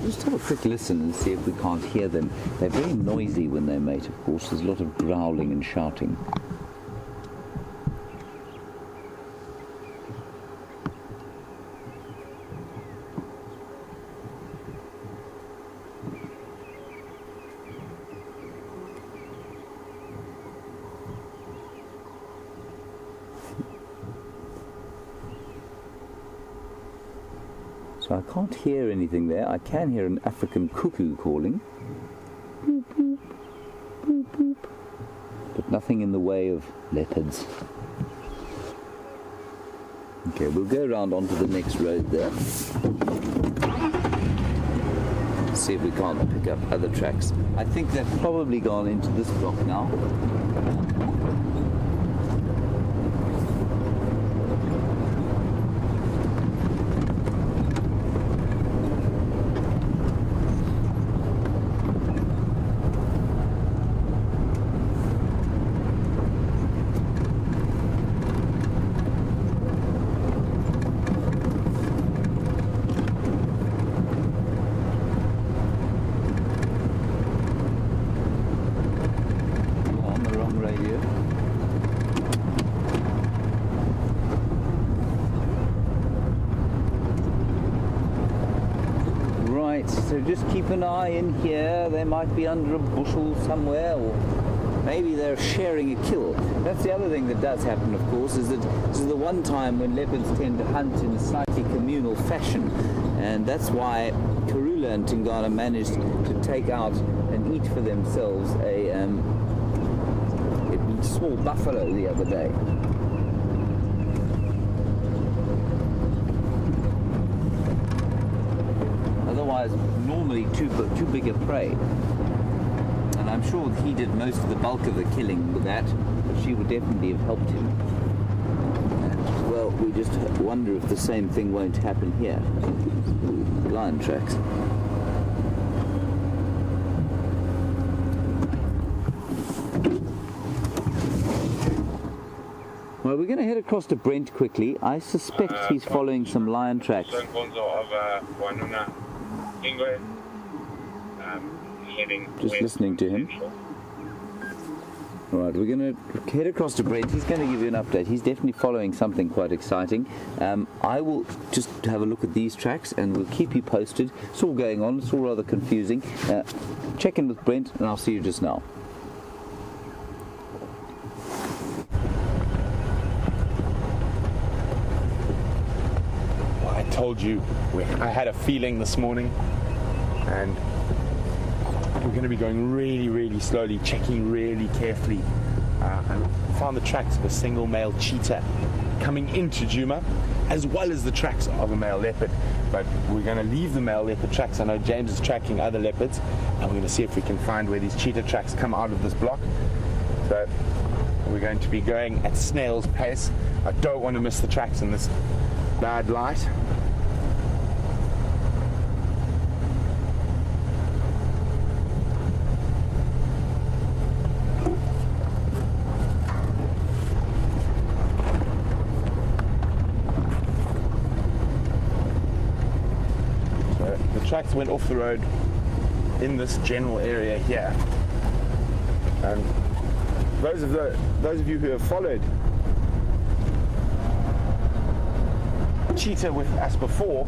Just have a quick listen and see if we can't hear them. They're very noisy when they mate, of course. There's a lot of growling and shouting. So I can't hear anything there. I can hear an African cuckoo calling. Boop, boop, boop, boop. But nothing in the way of leopards. Okay, we'll go around onto the next road there. See if we can't pick up other tracks. I think they've probably gone into this block now. So just keep an eye in here. They might be under a bushel somewhere, or maybe they're sharing a kill. That's the other thing that does happen, of course, is that this is the one time when leopards tend to hunt in a slightly communal fashion, and that's why Karula and Tingana managed to take out and eat for themselves a small buffalo the other day. Otherwise, normally too big a prey. And I'm sure he did most of the bulk of the killing with that, but she would definitely have helped him. And, well, we just wonder if the same thing won't happen here. Lion tracks. Well, we're going to head across to Brent quickly. I suspect he's following some lion tracks. Just listening to him. Alright, we're going to head across to Brent. He's going to give you an update. He's definitely following something quite exciting. I will just have a look at these tracks and we'll keep you posted. It's all going on. It's all rather confusing. Check in with Brent and I'll see you just now. I told you, I had a feeling this morning, and we're going to be going really, really slowly, checking really carefully. I found the tracks of a single male cheetah coming into Djuma, as well as the tracks of a male leopard. But we're going to leave the male leopard tracks. I know James is tracking other leopards, and we're going to see if we can find where these cheetah tracks come out of this block. So we're going to be going at snail's pace. I don't want to miss the tracks in this bad light. Tracks went off the road in this general area here, and those of you who have followed cheetah with us before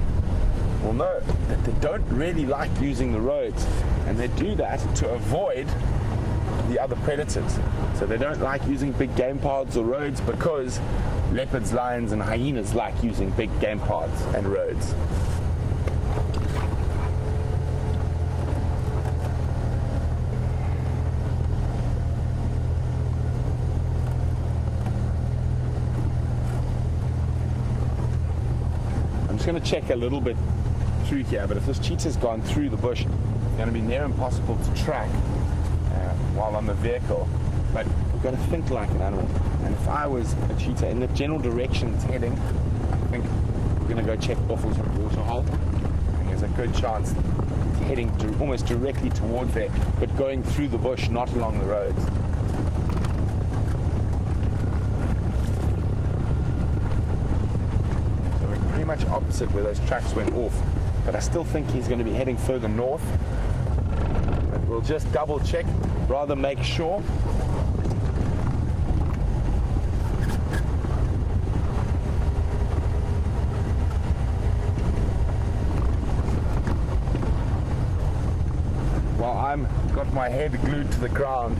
will know that they don't really like using the roads, and they do that to avoid the other predators. So they don't like using big game paths or roads because leopards, lions and hyenas like using big game paths and roads. I'm just going to check a little bit through here, but if this cheetah's gone through the bush, it's going to be near impossible to track while on the vehicle. But we've got to think like an animal, and if I was a cheetah in the general direction it's heading, I think we're going to go check Buffalo's waterhole. I think there's a good chance it's heading almost directly towards there, but going through the bush, not along the roads. So we're pretty much opposite where those tracks went off, but I still think he's going to be heading further north. But we'll just double check, rather make sure. While I'm got my head glued to the ground,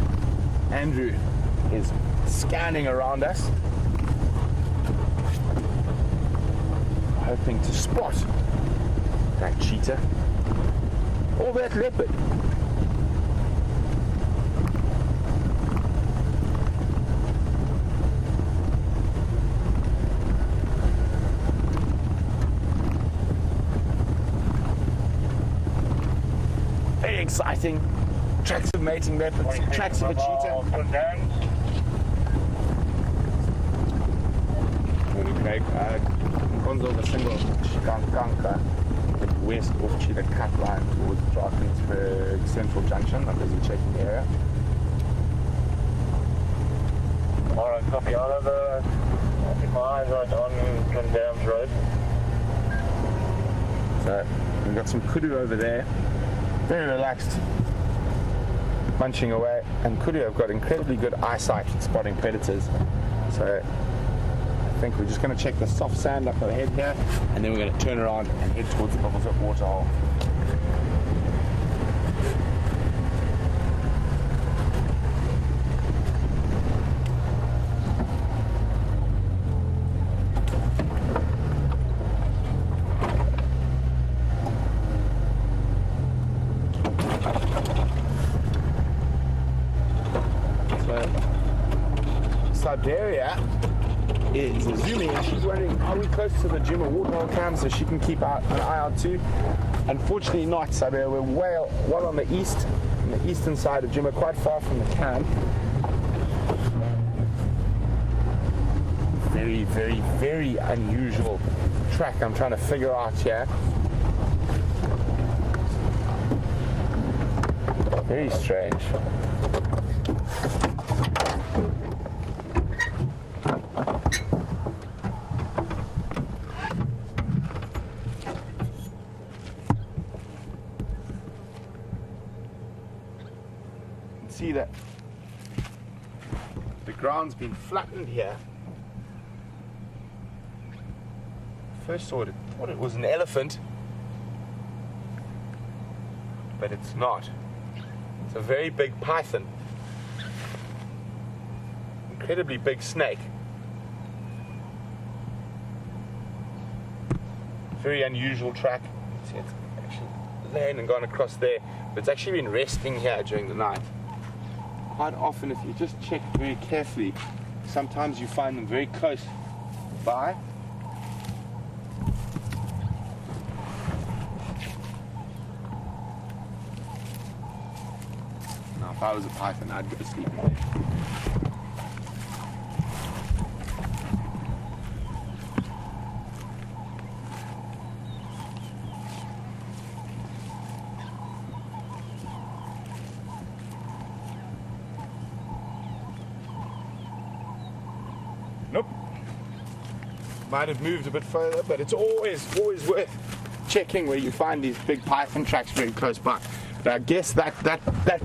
Andrew is scanning around us, hoping to spot that cheetah or that leopard. Very exciting. Tracks of mating leopards, tracks of a cheetah. Morning, Craig. Konzo the single Kanka, west of Cheetah Cut Line towards Drakensberg Central Junction. I'm busy checking the area. Alright, copy. I'll have I'll keep my eyes right on Condams Road. So we've got some kudu over there, very relaxed, munching away, and kudu have got incredibly good eyesight spotting predators. So I think we're just going to check the soft sand up ahead here, and then we're going to turn around and head towards the Bubbles Up waterhole. Siberia is zooming, and she's wondering, are we close to the Jimma waterhole camp so she can keep an eye out too? Unfortunately not, Siberia. We're well on the eastern side of Jimma, quite far from the camp. Very, very, very unusual track I'm trying to figure out here. Very strange. See that the ground's been flattened here. First thought it was an elephant, but it's not. It's a very big python, incredibly big snake. Very unusual track. See, it's actually laying and gone across there, but it's actually been resting here during the night. Quite often, if you just check very carefully, sometimes you find them very close by. Now, if I was a python, I'd go to sleep. Nope. Might have moved a bit further, but it's always worth checking where you find these big python tracks very close by. But I guess that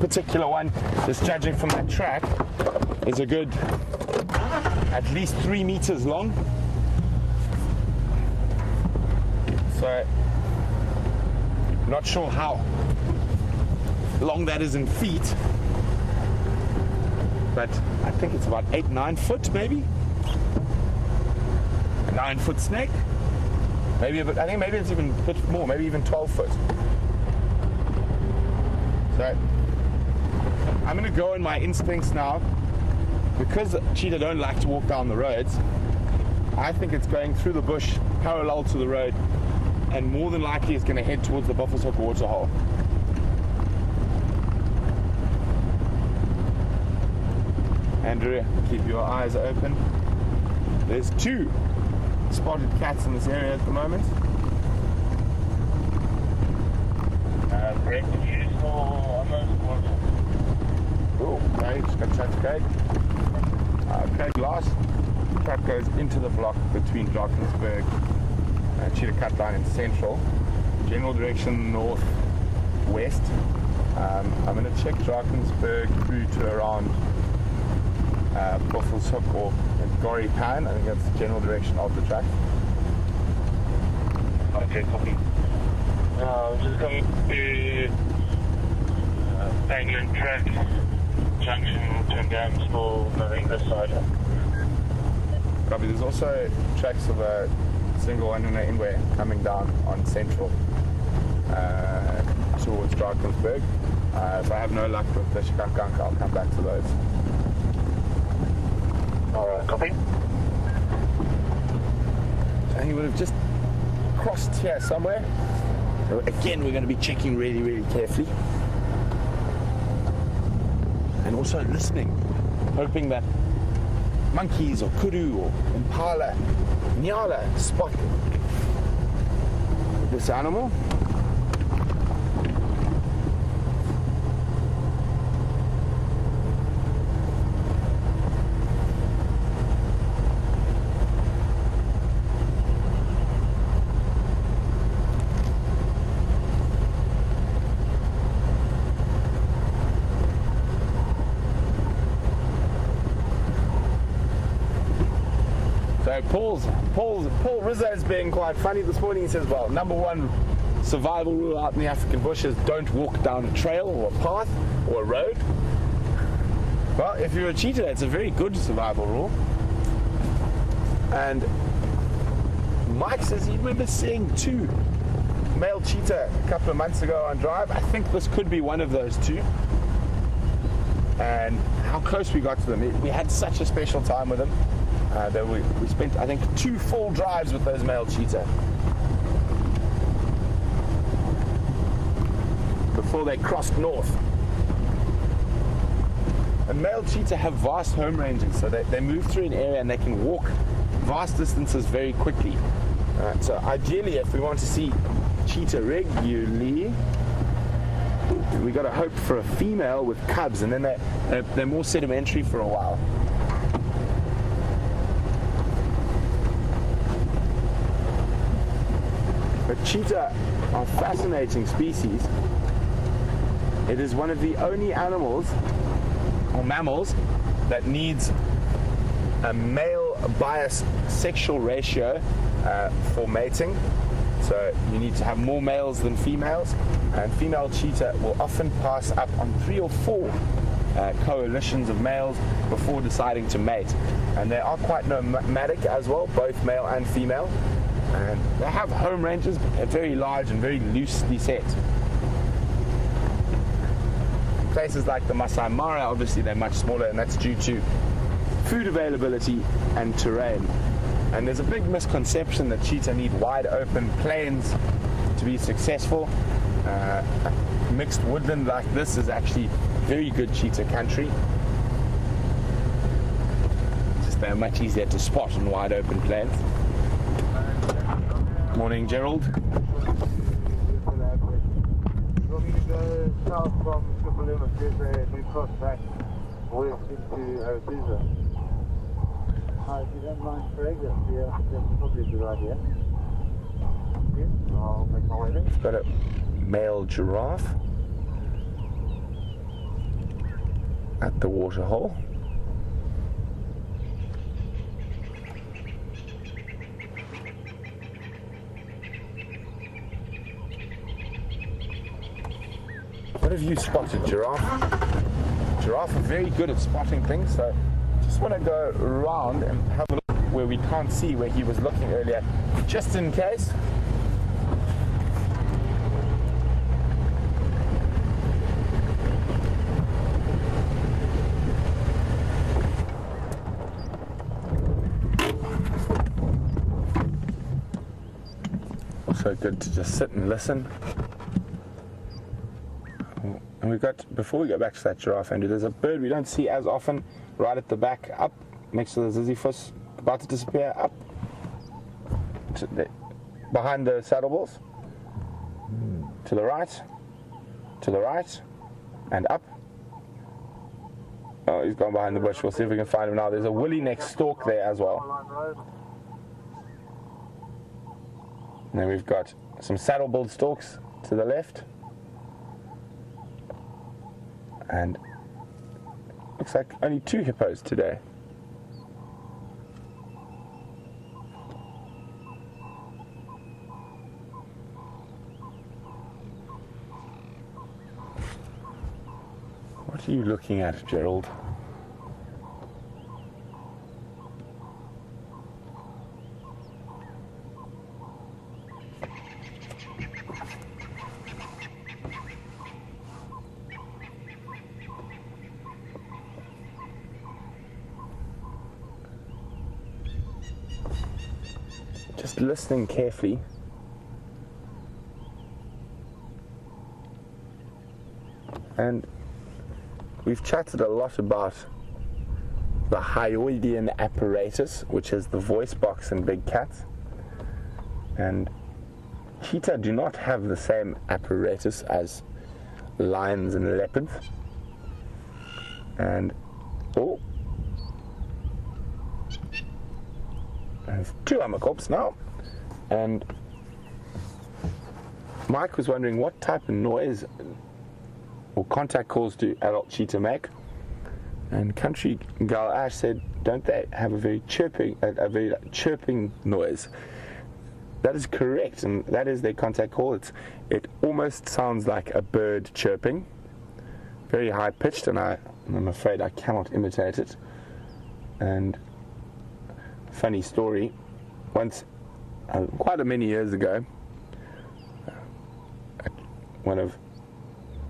particular one, just judging from that track, is a good at least 3 meters long. So, not sure how long that is in feet, but I think it's about 8-9 foot maybe. A 9-foot snake. Maybe a bit, I think maybe it's even a bit more, maybe even 12 foot. So I'm going to go in my instincts now. Because cheetah don't like to walk down the roads, I think it's going through the bush parallel to the road, and more than likely it's going to head towards the Buffalo's Hook waterhole. Andrew, keep your eyes open. There's 2 spotted cats in this area at the moment. Brent, useful on those ones. Oh, okay, just got touch Craig. Craig last. Cat goes into the block between Drakensberg and Cheetah Cut Line in central. General direction northwest. I'm going to check Drakensberg through to around Buffalo's Hook or Gory Pan. I think that's the general direction of the track. Okay, copy. I'm just going to Bangland track, junction, turn down, small, nothing this side. Copy. There's also tracks of a single one in inway coming down on central towards Drakensberg. If I have no luck with the Shikakunk, I'll come back to those. Alright, copy. And he would have just crossed here somewhere. So again, we're going to be checking really, really carefully. And also listening, hoping that monkeys or kudu or impala, nyala spot this animal. Paul Rizzo is being quite funny this morning. He says, well, number 1 survival rule out in the African bush is don't walk down a trail or a path or a road. Well, if you're a cheetah, it's a very good survival rule. And Mike says he remembers seeing 2 male cheetah a couple of months ago on drive. I think this could be one of those 2. And how close we got to them. We had such a special time with them. That we spent, I think, 2 full drives with those male cheetah before they crossed north. And male cheetah have vast home ranges, so they move through an area and they can walk vast distances very quickly. So ideally, if we want to see cheetah regularly, we got to hope for a female with cubs, and then they're more sedimentary for a while. But cheetah are fascinating species. It is one of the only animals or mammals that needs a male bias sexual ratio for mating. So you need to have more males than females, and female cheetah will often pass up on 3 or 4 coalitions of males before deciding to mate. And they are quite nomadic as well, both male and female. And they have home ranges, but they're very large and very loosely set. Places like the Masai Mara, obviously they're much smaller, and that's due to food availability and terrain. And there's a big misconception that cheetah need wide open plains to be successful. Mixed woodland like this is actually very good cheetah country. Just they're much easier to spot on wide open plains. Morning, Gerald. You want me to go south from Triple M if there's a new cross back west into Arizona? If you don't mind, Craig, that's probably a good idea. Yeah, I'll make my way there. Got a male giraffe at the waterhole. What have you spotted, giraffe? Giraffe are very good at spotting things, so just want to go around and have a look where we can't see where he was looking earlier, just in case. Also good to just sit and listen. And we've got, before we go back to that giraffe, Andrew, there's a bird we don't see as often right at the back, up next to the ziziphus, about to disappear, up to behind the saddleballs, to the right, and up. Oh, he's gone behind the bush. We'll see if we can find him now. There's a woolly neck stork there as well. And then we've got some saddle-billed storks to the left. And looks like only 2 hippos today. What are you looking at, Gerald? Just listening carefully. And we've chatted a lot about the hyoidian apparatus, which is the voice box in big cats. And cheetah do not have the same apparatus as lions and leopards. And there's 2 amacorps now, and Mike was wondering what type of noise or contact calls do adult cheetah make, and Country Girl Ash said, don't they have a very chirping noise? That is correct, and that is their contact call. It almost sounds like a bird chirping, very high pitched, and I'm afraid I cannot imitate it. And funny story, once, quite many years ago, one of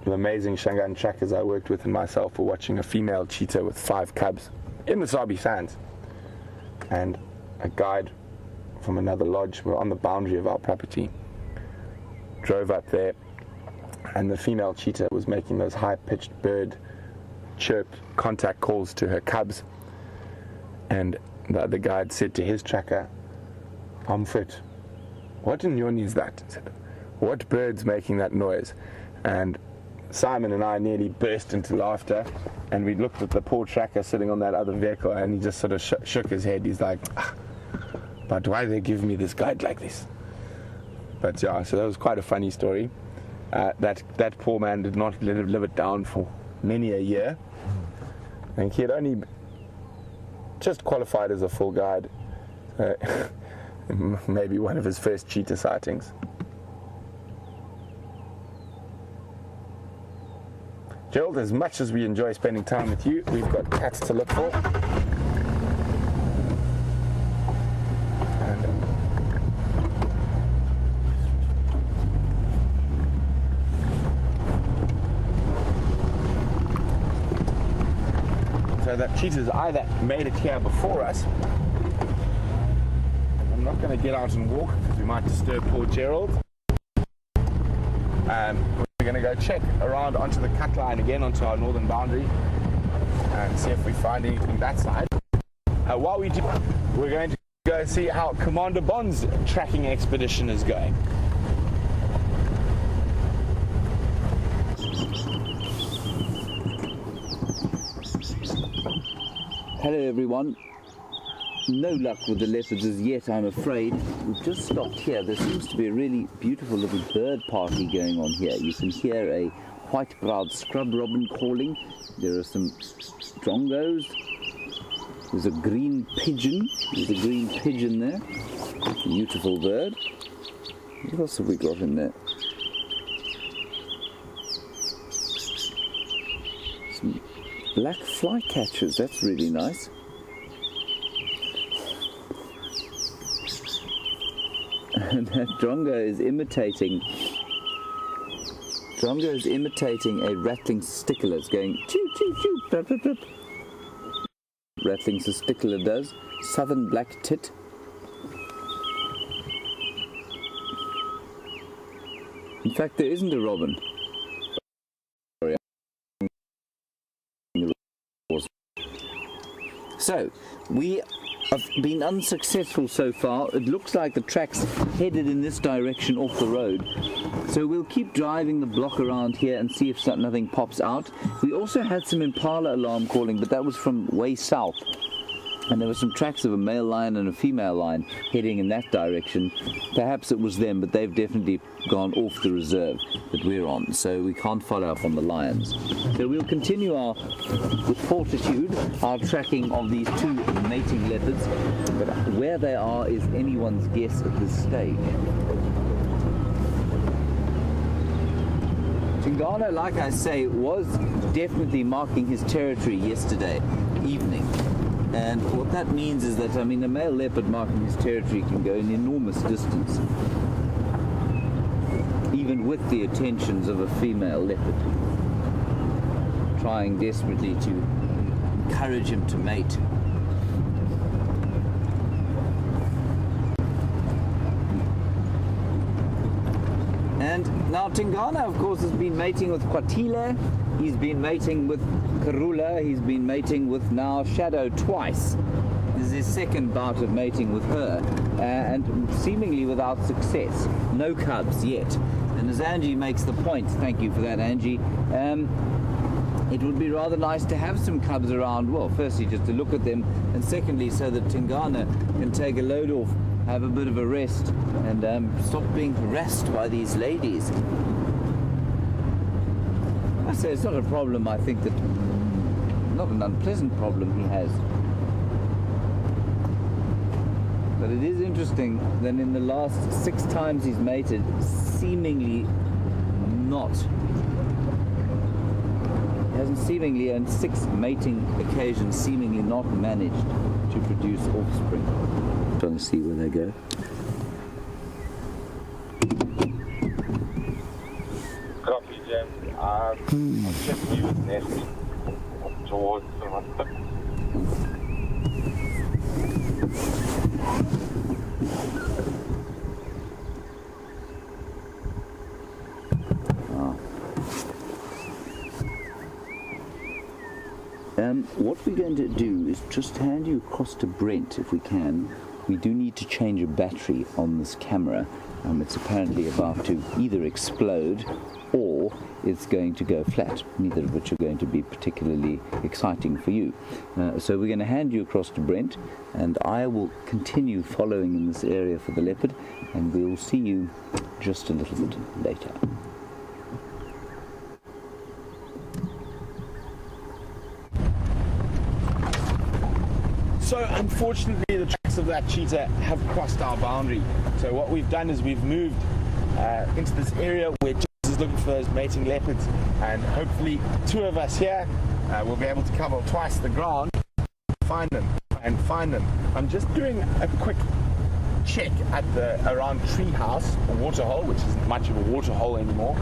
the amazing Shangaan trackers I worked with and myself were watching a female cheetah with 5 cubs in the Sabi Sands, and a guide from another lodge were on the boundary of our property, drove up there, and the female cheetah was making those high-pitched bird chirp contact calls to her cubs, and the other guide said to his tracker, "Pomfret, what in yoni is that?" I said, "What bird's making that noise?" And Simon and I nearly burst into laughter, and we looked at the poor tracker sitting on that other vehicle, and he just sort of shook his head. He's like, "But why they give me this guide like this?" But yeah, so that was quite a funny story. That poor man did not live it down for many a year. I think he had only just qualified as a full guide. Maybe one of his first cheetah sightings. Gerald, as much as we enjoy spending time with you, we've got cats to look for. So that cheetah's either made it here before us. I'm not going to get out and walk because we might disturb poor Gerald. We're going to go check around onto the cut line again, onto our northern boundary, and see if we find anything that side. While we do, we're going to go see how Commander Bond's tracking expedition is going. Hello everyone. No luck with the leopards as yet, I'm afraid. We've just stopped here. There seems to be a really beautiful little bird party going on here. You can hear a white-browed scrub robin calling. There are some strongos. There's a green pigeon. There's a green pigeon there. Beautiful bird. What else have we got in there? black flycatchers. That's really nice. And that drongo is imitating a rattling stickler. It's going choo choo choo, blip, blip, blip. Rattling stickler does. Southern black tit. In fact, there isn't a robin. So, we have been unsuccessful so far. It looks like the track's headed in this direction off the road. So we'll keep driving the block around here and see if nothing pops out. We also had some impala alarm calling, but that was from way south. And there were some tracks of a male lion and a female lion heading in that direction. Perhaps it was them, but they've definitely gone off the reserve that we're on, so we can't follow up on the lions. So we'll continue with fortitude our tracking of these two mating leopards, but where they are is anyone's guess at this stage. Tingana, like I say, was definitely marking his territory yesterday evening. And what that means is that, I mean, a male leopard marking his territory can go an enormous distance, even with the attentions of a female leopard, trying desperately to encourage him to mate. And now Tingana, of course, has been mating with Kwatile, he's been mating with Karula, he's been mating with now Shadow twice. This is his second bout of mating with her, and seemingly without success. No cubs yet. And as Angie makes the point, thank you for that, Angie, it would be rather nice to have some cubs around, well, firstly just to look at them, and secondly so that Tingana can take a load off, have a bit of a rest, and stop being harassed by these ladies. I say it's not a problem, I think that, not an unpleasant problem he has. But it is interesting that in the last 6 times he's mated, seemingly not. He hasn't seemingly, on 6 mating occasions, seemingly not managed to produce offspring. Trying to see where they go. Copy, Jim. I'll check you with nest towards the tip. What we're going to do is just hand you across to Brent if we can. We do need to change a battery on this camera. It's apparently about to either explode or it's going to go flat, neither of which are going to be particularly exciting for you. So we're going to hand you across to Brent, and I will continue following in this area for the leopard, and we'll see you just a little bit later. So unfortunately the tracks of that cheetah have crossed our boundary. So what we've done is we've moved into this area where James is looking for those mating leopards, and hopefully 2 of us here will be able to cover twice the ground, find them. I'm just doing a quick check at the around tree house, a water hole, which isn't much of a water hole anymore.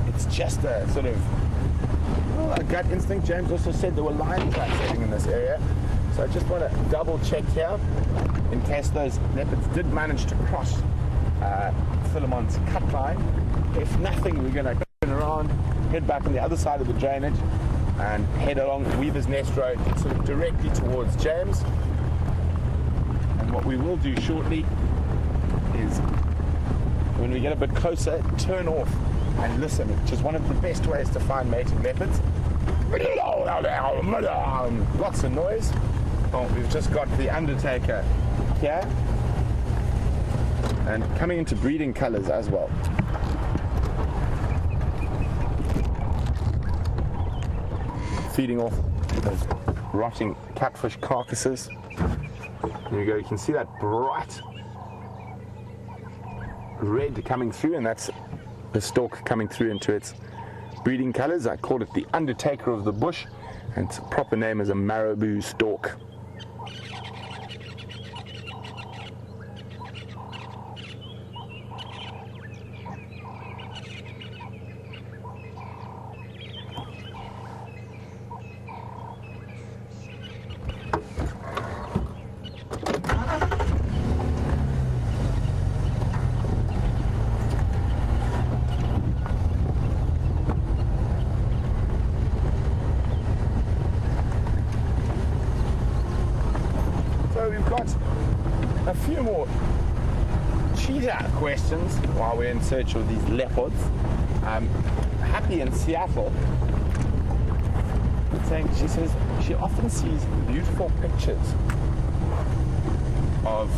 It's just a sort of a gut instinct. James also said there were lion tracks heading in this area, so I just want to double check here in case those leopards did manage to cross Philemon's cut line. If nothing, we're going to turn around, head back on the other side of the drainage and head along Weaver's Nest Road sort of directly towards James. And what we will do shortly is, when we get a bit closer, turn off and listen, which is one of the best ways to find mating leopards. Lots of noise. Oh, we've just got the Undertaker here, and coming into breeding colours as well. Feeding off those rotting catfish carcasses. There you go, you can see that bright red coming through, and that's the stork coming through into its breeding colors. I called it the Undertaker of the Bush, and its proper name is a maribou stork. So we've got a few more cheetah questions while we're in search of these leopards. Happy in Seattle saying, she says she often sees beautiful pictures of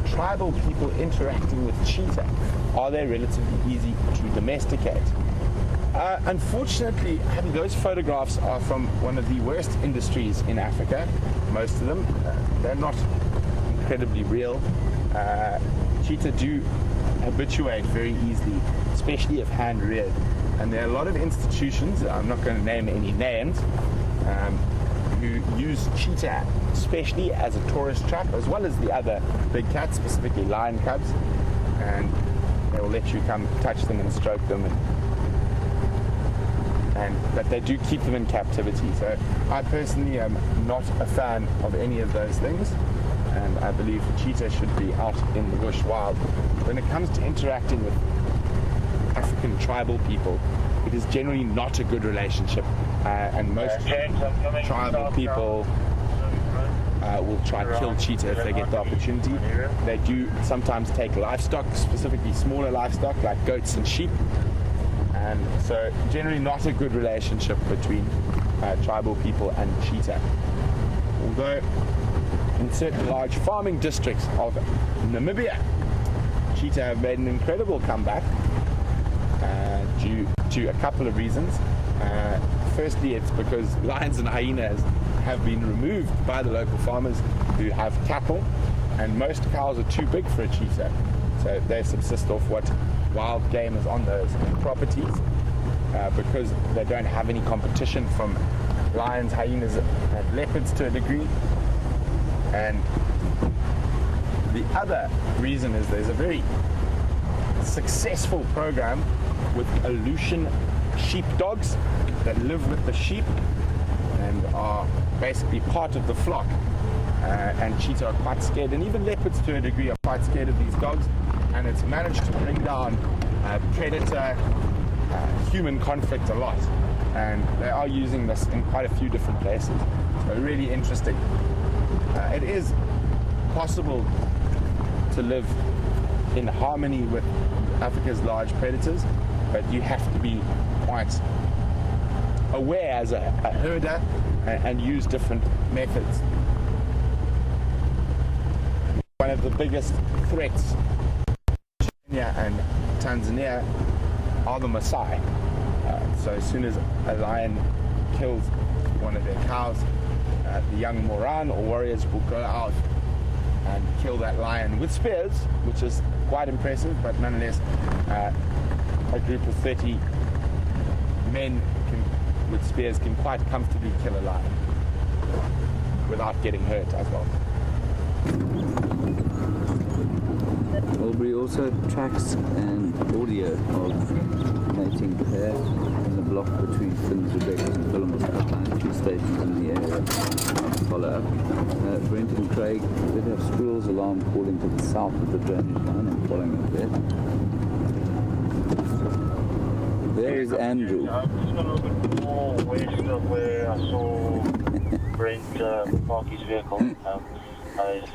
tribal people interacting with cheetah. Are they relatively easy to domesticate? Unfortunately, those photographs are from one of the worst industries in Africa. Most of them, they're not incredibly real. Cheetah do habituate very easily, especially if hand reared. And there are a lot of institutions, I'm not going to name any names, who use cheetah especially as a tourist trap, as well as the other big cats, specifically lion cubs. And they will let you come touch them and stroke them, but they do keep them in captivity. So I personally am not a fan of any of those things, and I believe cheetah should be out in the bush wild. When it comes to interacting with African tribal people, it is generally not a good relationship, and most tribal people will try to kill cheetah if they get the opportunity. They do sometimes take livestock, specifically smaller livestock like goats and sheep. And so generally not a good relationship between tribal people and cheetah. Although in certain large farming districts of Namibia, cheetah have made an incredible comeback due to a couple of reasons. Firstly, it's because lions and hyenas have been removed by the local farmers who have cattle, and most cows are too big for a cheetah. So they subsist off what wild game is on those properties, because they don't have any competition from lions, hyenas, and leopards to a degree. And the other reason is there's a very successful program with Aleutian sheepdogs that live with the sheep and are basically part of the flock. And cheetah are quite scared, and even leopards to a degree are quite scared of these dogs. And it's managed to bring down predator human conflict a lot, and they are using this in quite a few different places. So really interesting. It is possible to live in harmony with Africa's large predators, but you have to be quite aware as a herder and use different methods. One of the biggest threats Kenya and Tanzania are the Maasai. So as soon as a lion kills one of their cows, the young Moran or warriors will go out and kill that lion with spears, which is quite impressive, but nonetheless a group of 30 men with spears can quite comfortably kill a lion without getting hurt as well. Aubrey also tracks an audio of mating pair in the block between Finn's Rebecca and Philemon's Cutline, 2 stations in the area. Follow up. Brent and Craig did have squirrels alarm calling to the south of the drainage line. I'm following up there. There is Andrew. I'm just going a little bit more west of where I saw Brent park his vehicle. I was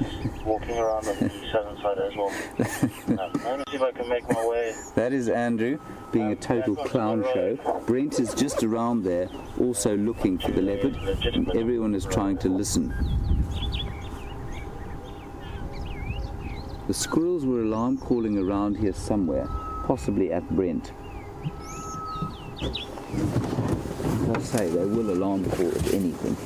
walking around on the southern side as well. I'm going to see if I can make my way. That is Andrew, being a total clown show. Brent is just around there, also looking for the leopard, and everyone is trying to listen. The squirrels were alarm calling around here somewhere, possibly at Brent. As I say, they will alarm call at anything.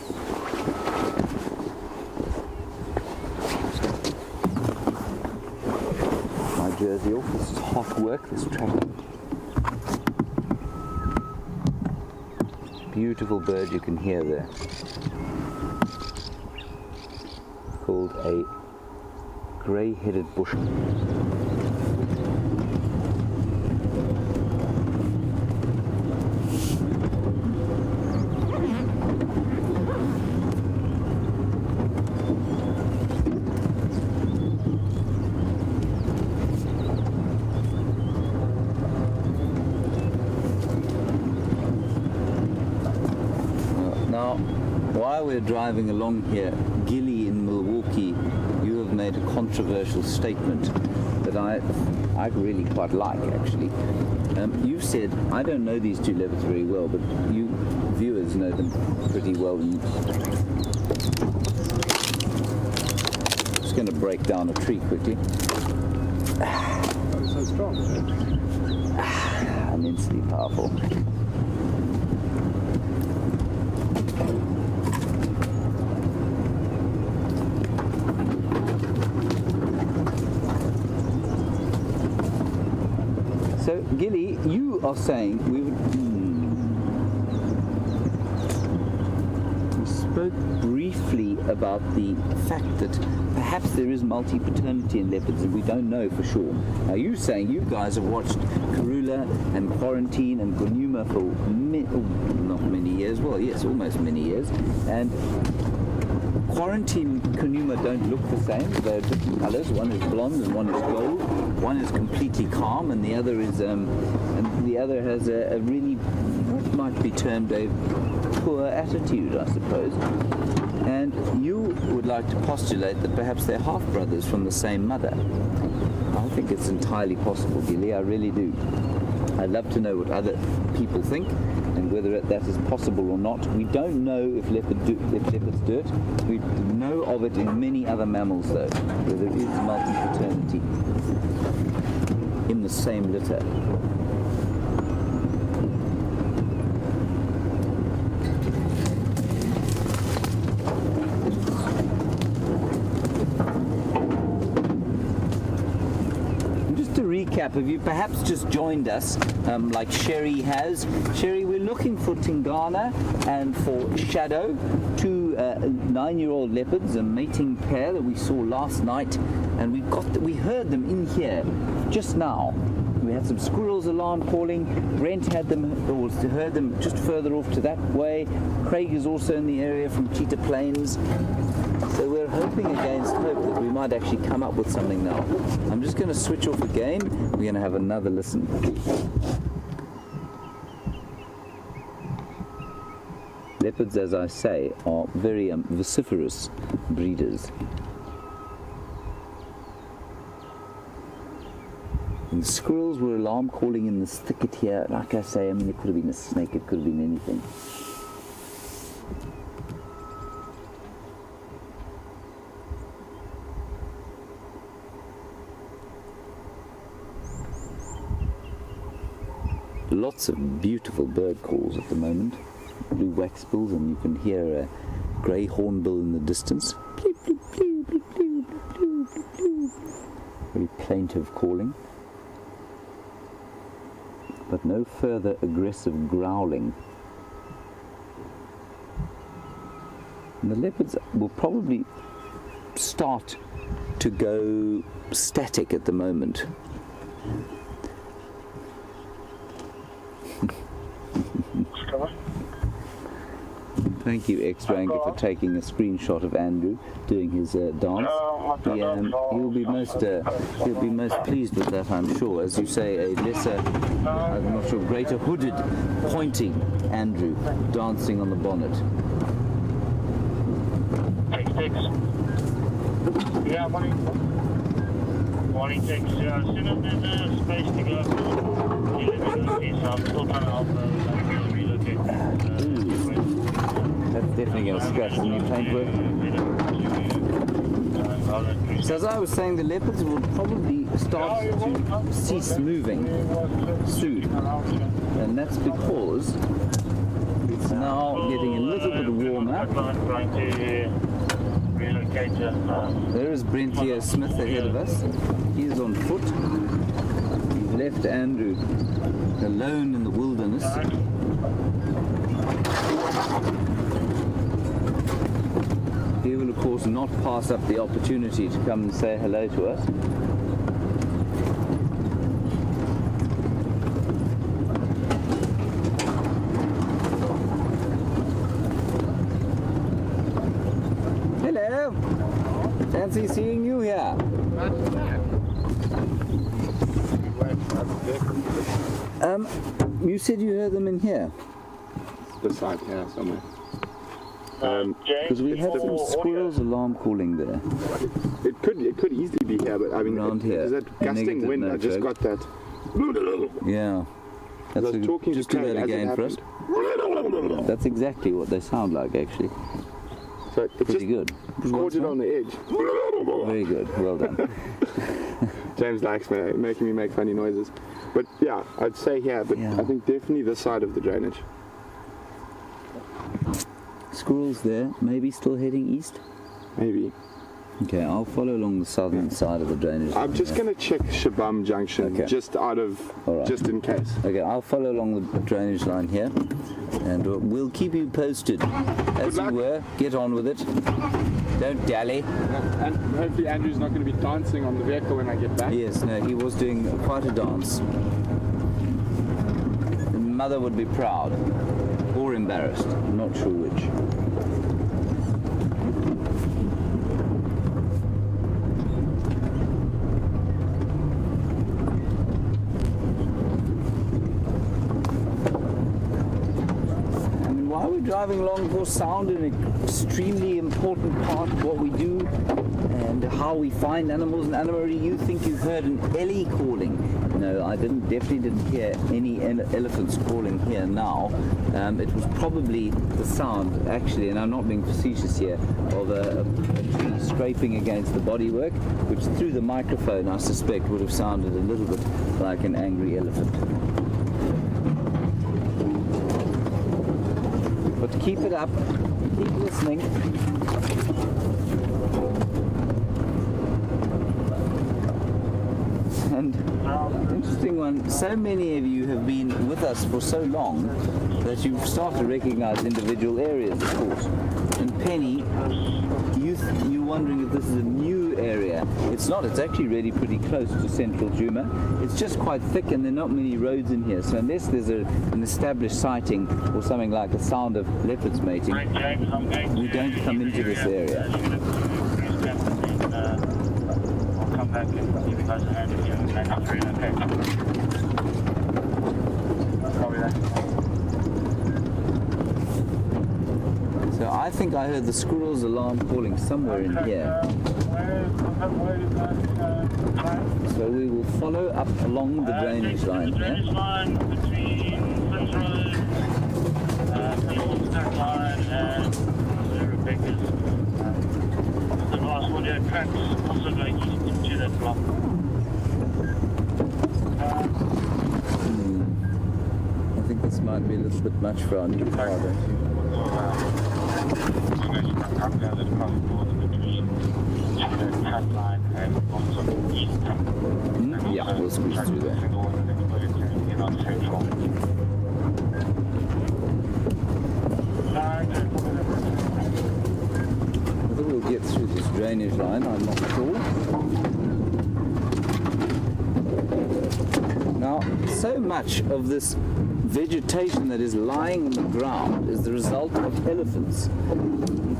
Jersey off. This is hot work, this tracking. beautiful bird you can hear there, called a grey-headed bush. Now, while we're driving along here, Gilly in Milwaukee, you have made a controversial statement that I really quite like, actually. You've said, I don't know these two leopards very well, but you viewers know them pretty well. I'm just going to break down a tree quickly. So strong. Immensely powerful. So, Gilly, you are saying we spoke briefly about the fact that perhaps there is multi-paternity in leopards and we don't know for sure. Now, you're saying you guys have watched Karula and Quarantine and Gunuma for not many years, well, yes, almost many years, and Quarantine and Gunuma don't look the same. They're different colours. One is blonde and one is gold. One is completely calm, and the other is and the other has a really, what might be termed a poor attitude, I suppose. And you would like to postulate that perhaps they're half brothers from the same mother. I think it's entirely possible, Gilly. I really do. I'd love to know what other people think and whether that is possible or not. We don't know if leopards do it. We know of it in many other mammals, though, where there is multi-paternity in the same litter. Have you perhaps just joined us, like Sherry has? Sherry, we're looking for Tingana and for Shadow, two 9-year-old leopards, a mating pair that we saw last night, and we heard them in here just now. We had some squirrels alarm calling. Brent had them, or heard them just further off to that way. Craig is also in the area from Cheetah Plains. So we're hoping against hope that we might actually come up with something now. I'm just going to switch off again. We're going to have another listen. Leopards, as I say, are very vociferous breeders. And the squirrels were alarm calling in this thicket here. Like I say, I mean, it could have been a snake, it could have been anything. Lots of beautiful bird calls at the moment. Blue waxbills, and you can hear a grey hornbill in the distance. Very plaintive calling. But no further aggressive growling. And the leopards will probably start to go static at the moment. Thank you, X-Ranger, for taking a screenshot of Andrew doing his dance. He'll be most pleased with that, I'm sure. As you say, a lesser, I'm not sure, greater hooded, pointing Andrew dancing on the bonnet. Yeah, morning 6. As soon as there's a space to go, you let me know, please. I'm still trying to help relocate. That's definitely going to scratch the new paintwork. So as I was saying, the leopards will probably start to cease moving soon. And that's because it's now getting a little bit warmer. There is Brent here, Smith ahead of us. He is on foot. We've left Andrew alone in the wilderness. He will, of course, not pass up the opportunity to come and say hello to us. Hello! Fancy seeing you here. You said you heard them in here. This side, yeah, somewhere. Because we had some squirrels alarm calling there. It could easily be here, but I mean, Around here. is that gusting Negative wind? I just joke. got that. Yeah. That's I was talking just to do that Craig as it again for us. happened. That's exactly what they sound like, actually. So it's Pretty just good. caught it on the edge. Very good. Well done. James likes making me make funny noises. But yeah, I'd say here, but Yeah. I think definitely this side of the drainage. Squirrels there, maybe still heading east. Maybe. Okay, I'll follow along the southern side of the drainage. I'm just going to check Shabam Junction, Okay. just out of, All right. just in case. Okay, I'll follow along the drainage line here, and we'll keep you posted. As you luck. were, get on with it. Don't dally. And hopefully Andrew's not going to be dancing on the vehicle when I get back. Yes, no, he was doing quite a dance. The mother would be proud, or embarrassed, I'm not sure which. I mean, while we're driving along, of course, sound an extremely important part of what we do and how we find animals. And Anna Marie, you think you heard an ellie calling? No, I definitely didn't hear any elephants calling here now. It was probably the sound, actually, and I'm not being facetious here, of a tree scraping against the bodywork, which through the microphone, I suspect, would have sounded a little bit like an angry elephant. But keep it up, keep listening. And interesting one, so many of you have been with us for so long that you've started to recognize individual areas, of course. And Penny, you're wondering if this is a new area. It's not, it's actually really pretty close to central Juma. It's just quite thick and there are not many roads in here. So unless there's an established sighting or something like the sound of leopards mating, we don't come into this area. I'll come back and see if you guys are handling you and then after it, okay? Copy that. So I think I heard the squirrel's alarm calling somewhere in here. So we will follow up along the drainage line The drainage here. line between Flint Road, Third Line and Rebecca's. The last audio tracks also going east into that block. I think this might be a little bit much for our new car, don't you? Yeah, we'll squeeze through there. Whether we'll get through this drainage line, I'm not sure. Now, so much of this vegetation that is lying on the ground is the result of elephants.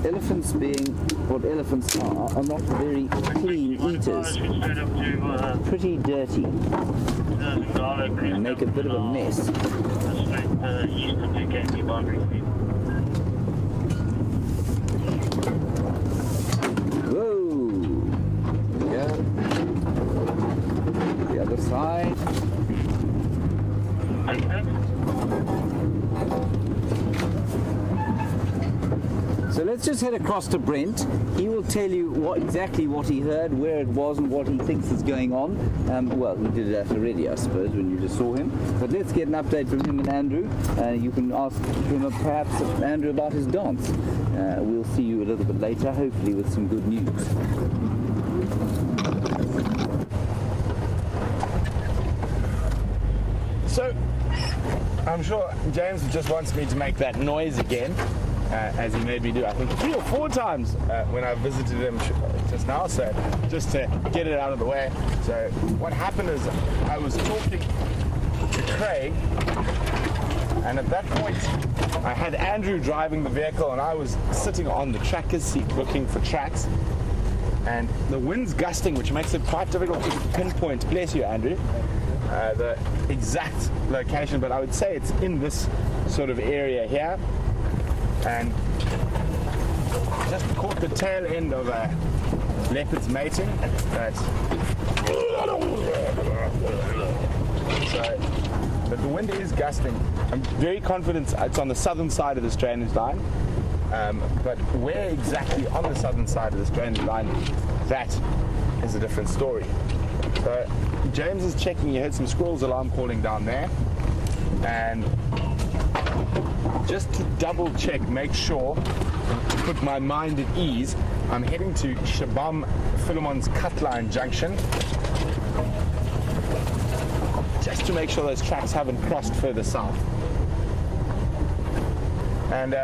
Elephants, being what elephants are not very clean eaters. Pretty dirty. And make a bit of a mess. Whoa! Yeah. The other side. So let's just head across to Brent. He will tell you exactly what he heard, where it was, and what he thinks is going on. Well, he did that already, I suppose, when you just saw him. But let's get an update from him and Andrew. You can ask him, perhaps, Andrew, about his dance. We'll see you a little bit later, hopefully with some good news. So, I'm sure James just wants me to make that noise again. as he made me do, I think 3 or 4 times when I visited him just now, so just to get it out of the way. So what happened is I was talking to Craig, and at that point I had Andrew driving the vehicle and I was sitting on the tracker's seat looking for tracks, and the wind's gusting, which makes it quite difficult to pinpoint, bless you Andrew, the exact location, but I would say it's in this sort of area here, and just caught the tail end of a leopard's mating. But the wind is gusting. I'm very confident it's on the southern side of this drainage line, but where exactly on the southern side of this drainage line, that is a different story. So James is checking. He heard some squirrels alarm calling down there, and just to double check, make sure, to put my mind at ease, I'm heading to Shabam Philemon's Cutline Junction, just to make sure those tracks haven't crossed further south. And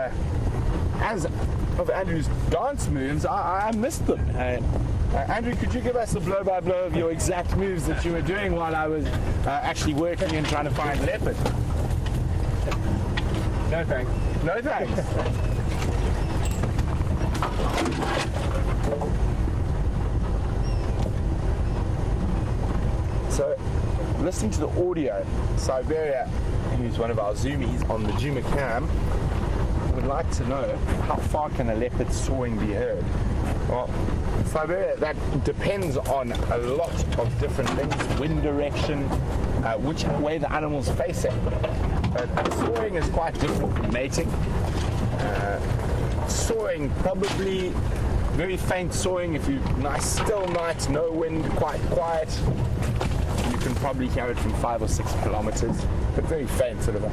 as of Andrew's dance moves, I missed them. Andrew, could you give us a blow-by-blow of your exact moves that you were doing while I was actually working and trying to find leopard? No thanks. No thanks. So, listening to the audio, Siberia, who's one of our zoomies on the Juma cam, would like to know how far can a leopard sawing be heard? Well, Siberia, that depends on a lot of different things: wind direction, which way the animal's facing. But sawing is quite different from mating. Sawing, probably very faint sawing. If you nice still night, no wind, quite quiet, you can probably hear it from 5 or 6 kilometers, but very faint, sort of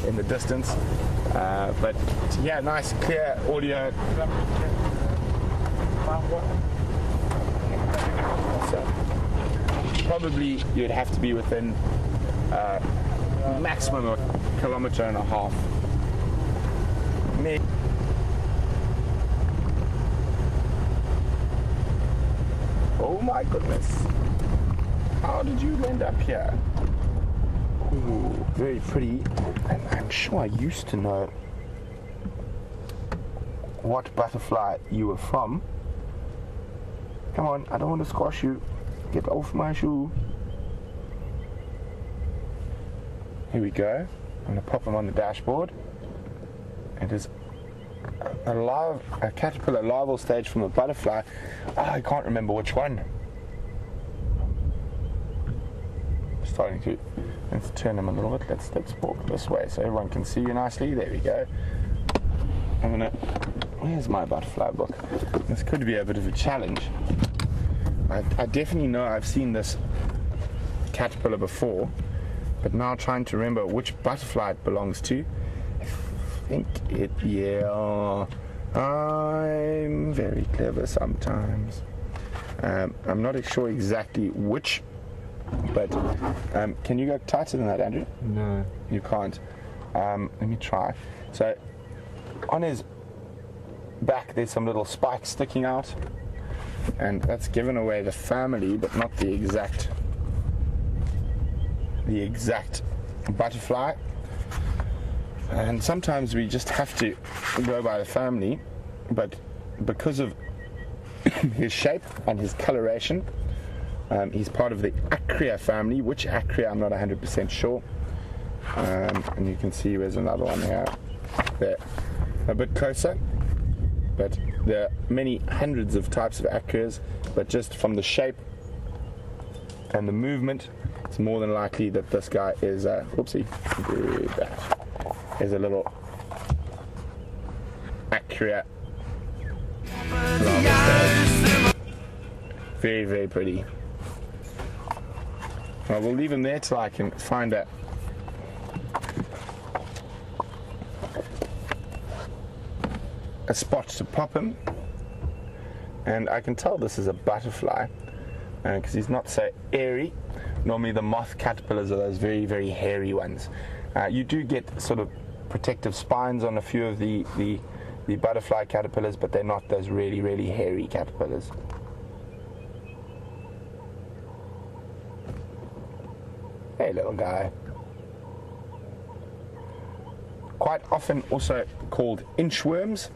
in the distance. But yeah, nice clear audio. So probably you'd have to be within maximum of 1.5 kilometers. Oh my goodness. How did you end up here? Ooh, very pretty. And I'm sure I used to know what butterfly you were from. Come on, I don't want to squash you. Get off my shoe. Here we go. I'm going to pop him on the dashboard. It is a caterpillar larval stage from a butterfly. Oh, I can't remember which one. Starting to. Let's turn him a little bit. Let's walk this way so everyone can see you nicely. There we go. Where's my butterfly book? This could be a bit of a challenge. I definitely know I've seen this caterpillar before, but now trying to remember which butterfly it belongs to. I think I'm very clever sometimes. I'm not sure exactly which, but can you go tighter than that, Andrew? No. You can't. Let me try. So on his back there's some little spikes sticking out, and that's given away the family, but not the exact butterfly. And sometimes we just have to go by the family, but because of his shape and his coloration, he's part of the Acrea family. Which Acrea, I'm not 100% sure. And you can see there's another one here. They're a bit closer, but there are many hundreds of types of Acreas, but just from the shape and the movement, it's more than likely that this guy is is a little Acrea. Very, very pretty. Well, we'll leave him there till I can find a spot to pop him. And I can tell this is a butterfly because he's not so airy. Normally the moth caterpillars are those very, very hairy ones. You do get sort of protective spines on a few of the butterfly caterpillars, but they're not those really, really hairy caterpillars. Hey, little guy. Quite often also called inchworms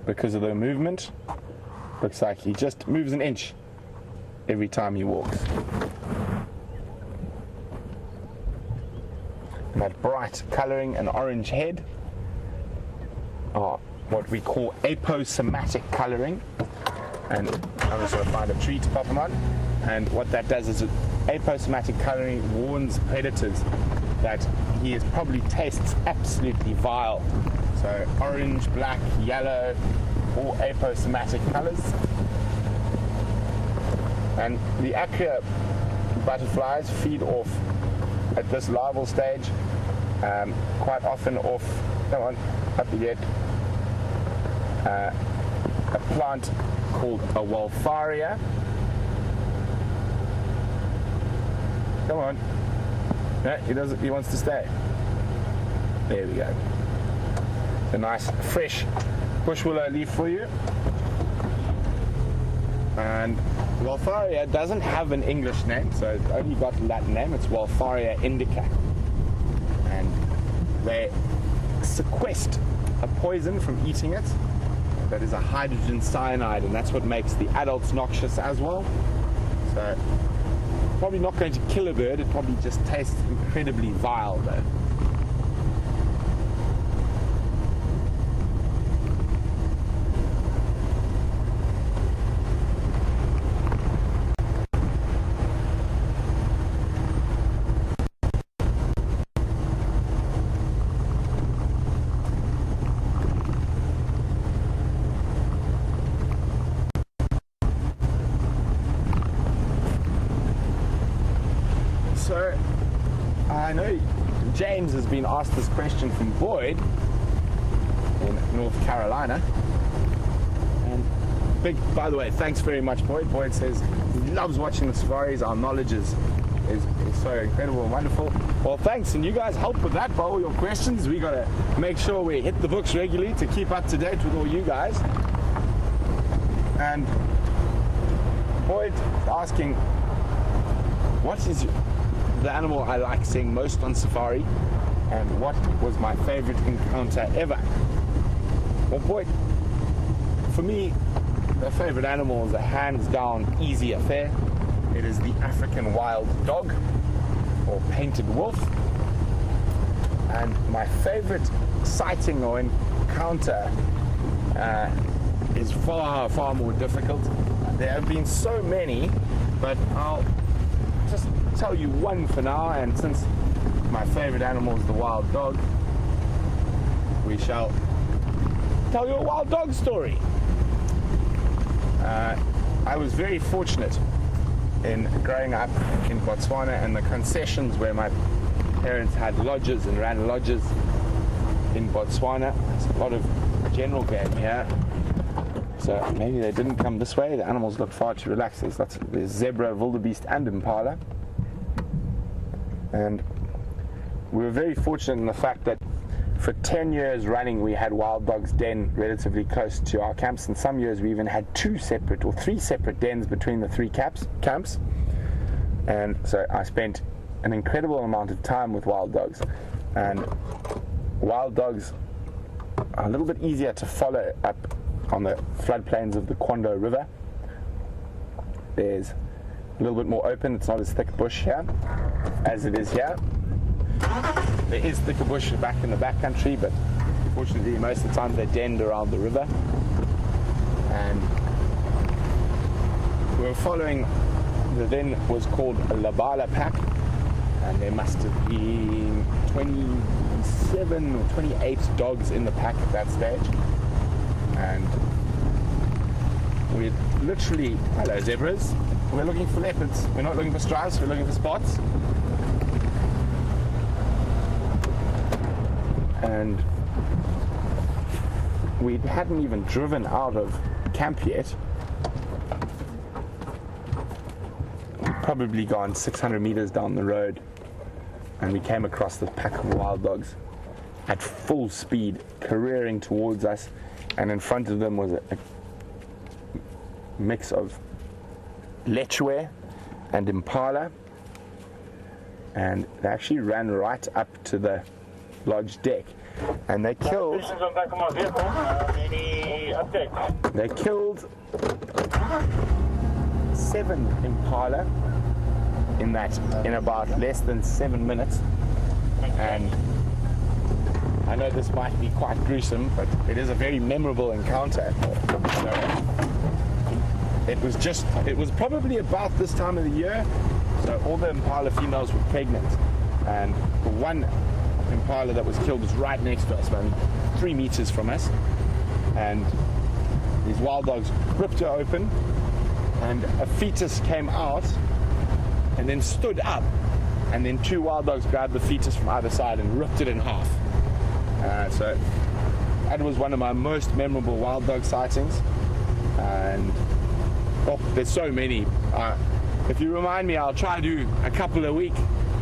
because of their movement. Looks like he just moves an inch every time he walks. And that bright colouring and orange head are what we call aposematic colouring. And I'm just going to find a tree to pop them on. And what that does is aposematic colouring warns predators that he is probably tastes absolutely vile. So orange, black, yellow, all aposematic colours. And the acria butterflies feed off at this larval stage, quite often off, come on, up you get, a plant called a Wolfaria. Come on. No, he wants to stay. There we go. A nice fresh bush willow leaf for you. And Wolfaria doesn't have an English name, so it's only got a Latin name. It's Wolfaria indica. And they sequester a poison from eating it that is a hydrogen cyanide, and that's what makes the adults noxious as well. So probably not going to kill a bird, it probably just tastes incredibly vile though. So, I know James has been asked this question from Boyd in North Carolina. And by the way, thanks very much, Boyd. Boyd says he loves watching the safaris. Our knowledge is so incredible and wonderful. Well, thanks, and you guys help with that by all your questions. We got to make sure we hit the books regularly to keep up to date with all you guys. And Boyd asking, what is the animal I like seeing most on safari, and what was my favorite encounter ever? Well, boy, for me, the favorite animal is a hands down easy affair. It is the African wild dog, or painted wolf. And my favorite sighting or encounter is far, far more difficult. There have been so many, but I'll just tell you one for now, and since my favorite animal is the wild dog, we shall tell you a wild dog story. I was very fortunate in growing up in Botswana, and the concessions where my parents had lodges and ran lodges in Botswana. There's a lot of general game here, so maybe they didn't come this way. The animals look far too relaxed. There's zebra, wildebeest and impala. And we were very fortunate in the fact that for 10 years running we had wild dogs den relatively close to our camps, and some years we even had 2 separate or 3 separate dens between the 3 camps. And so I spent an incredible amount of time with wild dogs, and wild dogs are a little bit easier to follow up on the floodplains of the Kwando River. There's a little bit more open, it's not as thick bush here as it is here. There is thicker bush back in the backcountry, but fortunately most of the time they're denned around the river. And we were following the then was called a Labala pack, and there must have been 27 or 28 dogs in the pack at that stage. And we literally, hello zebras, we're looking for leopards. We're not looking for stripes, we're looking for spots. And we hadn't even driven out of camp yet. We'd probably gone 600 meters down the road, and we came across the pack of wild dogs. at full speed, careering towards us, and in front of them was a mix of lechwe and impala, and they actually ran right up to the lodge deck, and they killed. I'm back on my vehicle. Any updates? They killed 7 impala in about less than 7 minutes, and I know this might be quite gruesome, but it is a very memorable encounter. So it was probably about this time of the year, so all the impala females were pregnant, and the one impala that was killed was right next to us, maybe 3 meters from us, and these wild dogs ripped her open, and a fetus came out and then stood up, and then 2 wild dogs grabbed the fetus from either side and ripped it in half. So that was one of my most memorable wild dog sightings, and there's so many. If you remind me, I'll try to do a couple a week,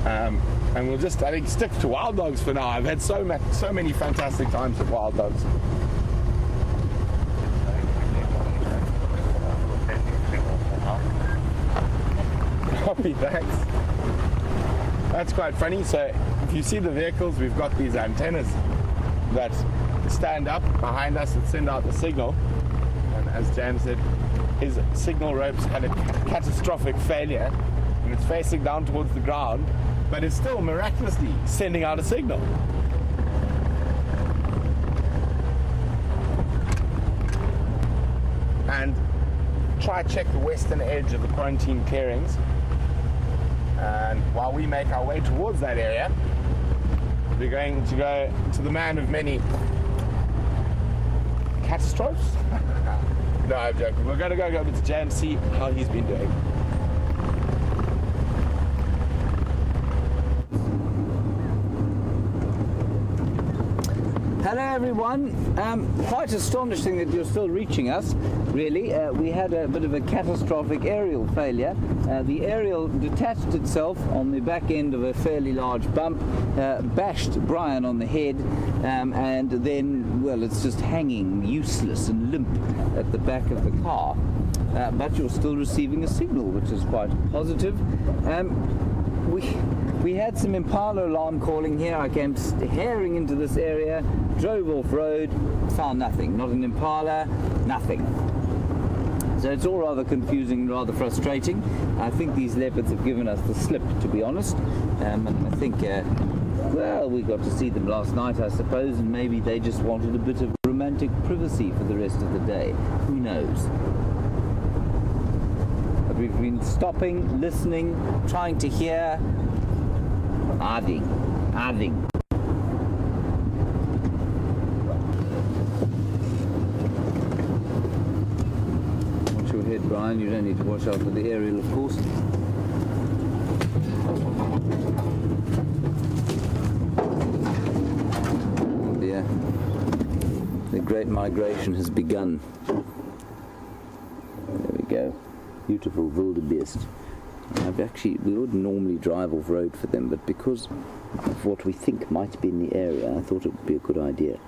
and we'll just, I think, stick to wild dogs for now. I've had so many fantastic times with wild dogs. Copy, thanks. That's quite funny. So if you see the vehicles, we've got these antennas that stand up behind us and send out the signal. And as James said, his signal ropes had a catastrophic failure, and it's facing down towards the ground, but it's still miraculously sending out a signal. And try check the western edge of the quarantine clearings, and while we make our way towards that area, we're going to go to the man of many catastrophes. No, I'm joking. We're going to go over to Jam, see how he's been doing. Hello everyone. Quite astonishing that you're still reaching us, really. We had a bit of a catastrophic aerial failure. The aerial detached itself on the back end of a fairly large bump, bashed Bryan on the head, and then, well, it's just hanging useless and limp at the back of the car. But you're still receiving a signal, which is quite positive. We had some impala alarm calling here. I came tearing into this area, drove off road, found nothing. Not an impala, nothing. So it's all rather confusing and rather frustrating. I think these leopards have given us the slip, to be honest. And I think, well, we got to see them last night, I suppose, and maybe they just wanted a bit of romantic privacy for the rest of the day. Who knows? But we've been stopping, listening, trying to hear. Adding. Watch your head, Bryan. You don't need to watch out for the aerial, of course. Oh dear. The great migration has begun. There we go. Beautiful wildebeest. We wouldn't normally drive off-road for them, but because of what we think might be in the area, I thought it would be a good idea.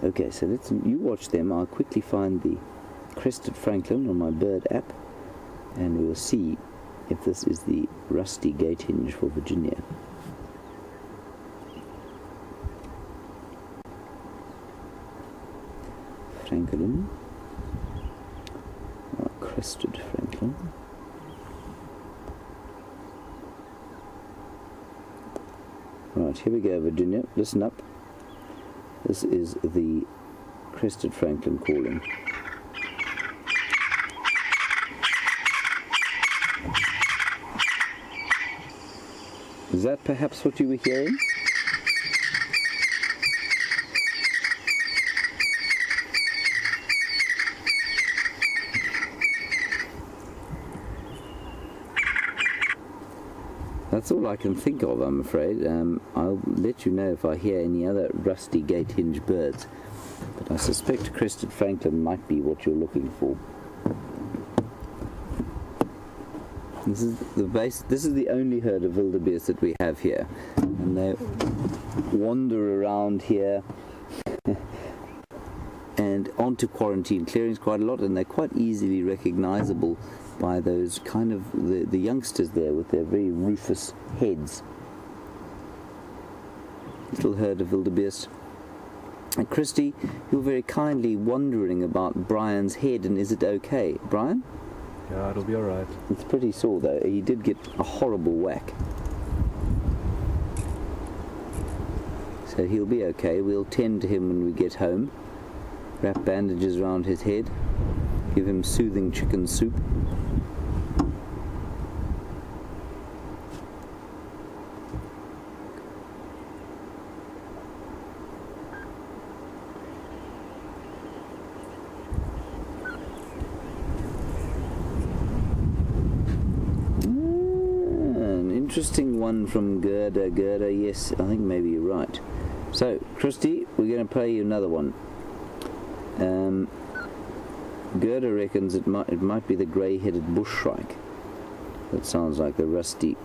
Okay, so you watch them. I'll quickly find the crested francolin on my bird app, and we'll see if this is the rusty gate hinge for Virginia. Francolin. Crested francolin. Right, here we go, Virginia. Listen up. This is the crested francolin calling. Is that perhaps what you were hearing? That's all I can think of, I'm afraid. I'll let you know if I hear any other rusty gate hinge birds. But I suspect crested francolin might be what you're looking for. This is the only herd of wildebeest that we have here. And wander around here and onto quarantine clearings quite a lot, and they're quite easily recognizable by those kind of the youngsters there with their very rufous heads. Little herd of wildebeest. And Christy, you're very kindly wondering about Bryan's head, and is it okay? Bryan? Yeah, it'll be alright. It's pretty sore though. He did get a horrible whack. So he'll be okay. We'll tend to him when we get home. Wrap bandages around his head. Give him soothing chicken soup. Interesting one from Gerda, yes, I think maybe you're right. So, Christy, we're going to play you another one. Gerda reckons it might be the grey-headed bushshrike. That sounds like the rusty.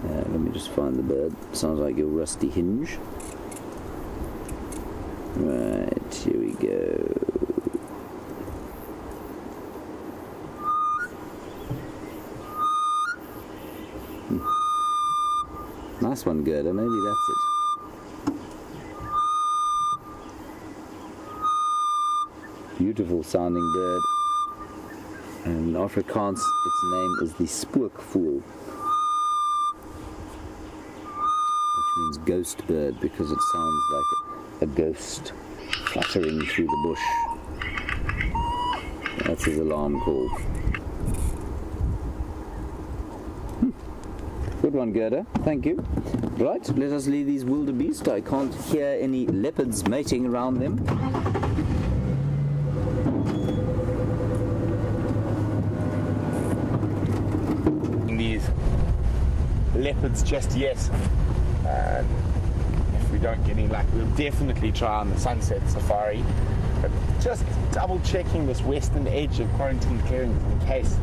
Let me just find the bird. Sounds like your rusty hinge. Right, here we go. Nice one, Gerda. Maybe that's it. Beautiful sounding bird. And in Afrikaans, its name is the squill, which means ghost bird, because it sounds like a ghost fluttering through the bush. That's his alarm call. Good one, Gerda. Thank you. Right, let us leave these wildebeest. I can't hear any leopards mating around them. These leopards just yet. If we don't get any luck, we'll definitely try on the sunset safari. But just double checking this western edge of quarantine clearings in case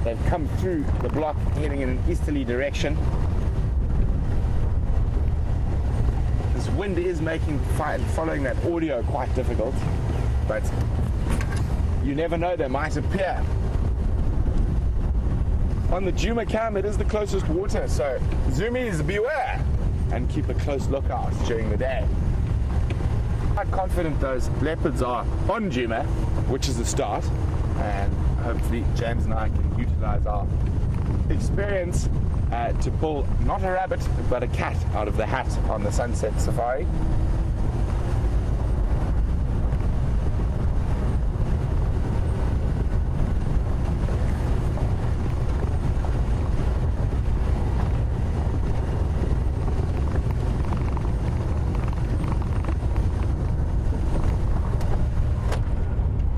they've come through the block heading in an easterly direction. This wind is making following that audio quite difficult, but you never know, they might appear. On the Djuma cam, it is the closest water, so zoomies beware and keep a close lookout during the day. I'm confident those leopards are on Djuma, which is a start, and hopefully James and I can utilize our experience to pull not a rabbit but a cat out of the hat on the sunset safari.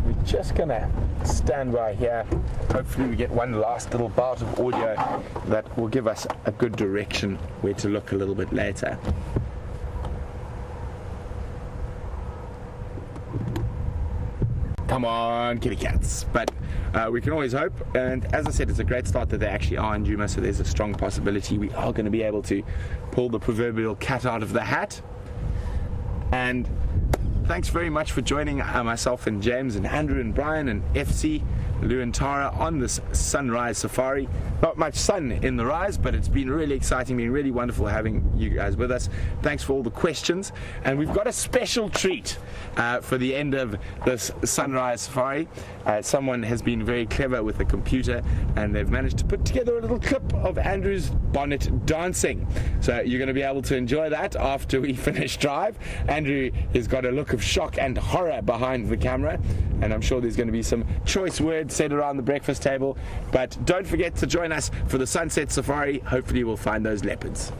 We're just gonna stand by here. Hopefully we get one last little bout of audio that will give us a good direction where to look a little bit later. Come on, kitty cats. But we can always hope, and as I said, it's a great start that they actually are in Djuma, so there's a strong possibility we are going to be able to pull the proverbial cat out of the hat. And thanks very much for joining myself and James and Andrew and Bryan and FC, Lou and Tara on this sunrise safari. Not much sun in the rise, but it's been really exciting, been really wonderful having you guys with us. Thanks for all the questions, and we've got a special treat for the end of this sunrise safari. Someone has been very clever with the computer, and they've managed to put together a little clip of Andrew's bonnet dancing. So you're going to be able to enjoy that after we finish drive. Andrew has got a look of shock and horror behind the camera, and I'm sure there's going to be some choice words said around the breakfast table. But don't forget to join us for the sunset safari. Hopefully we'll find those leopards.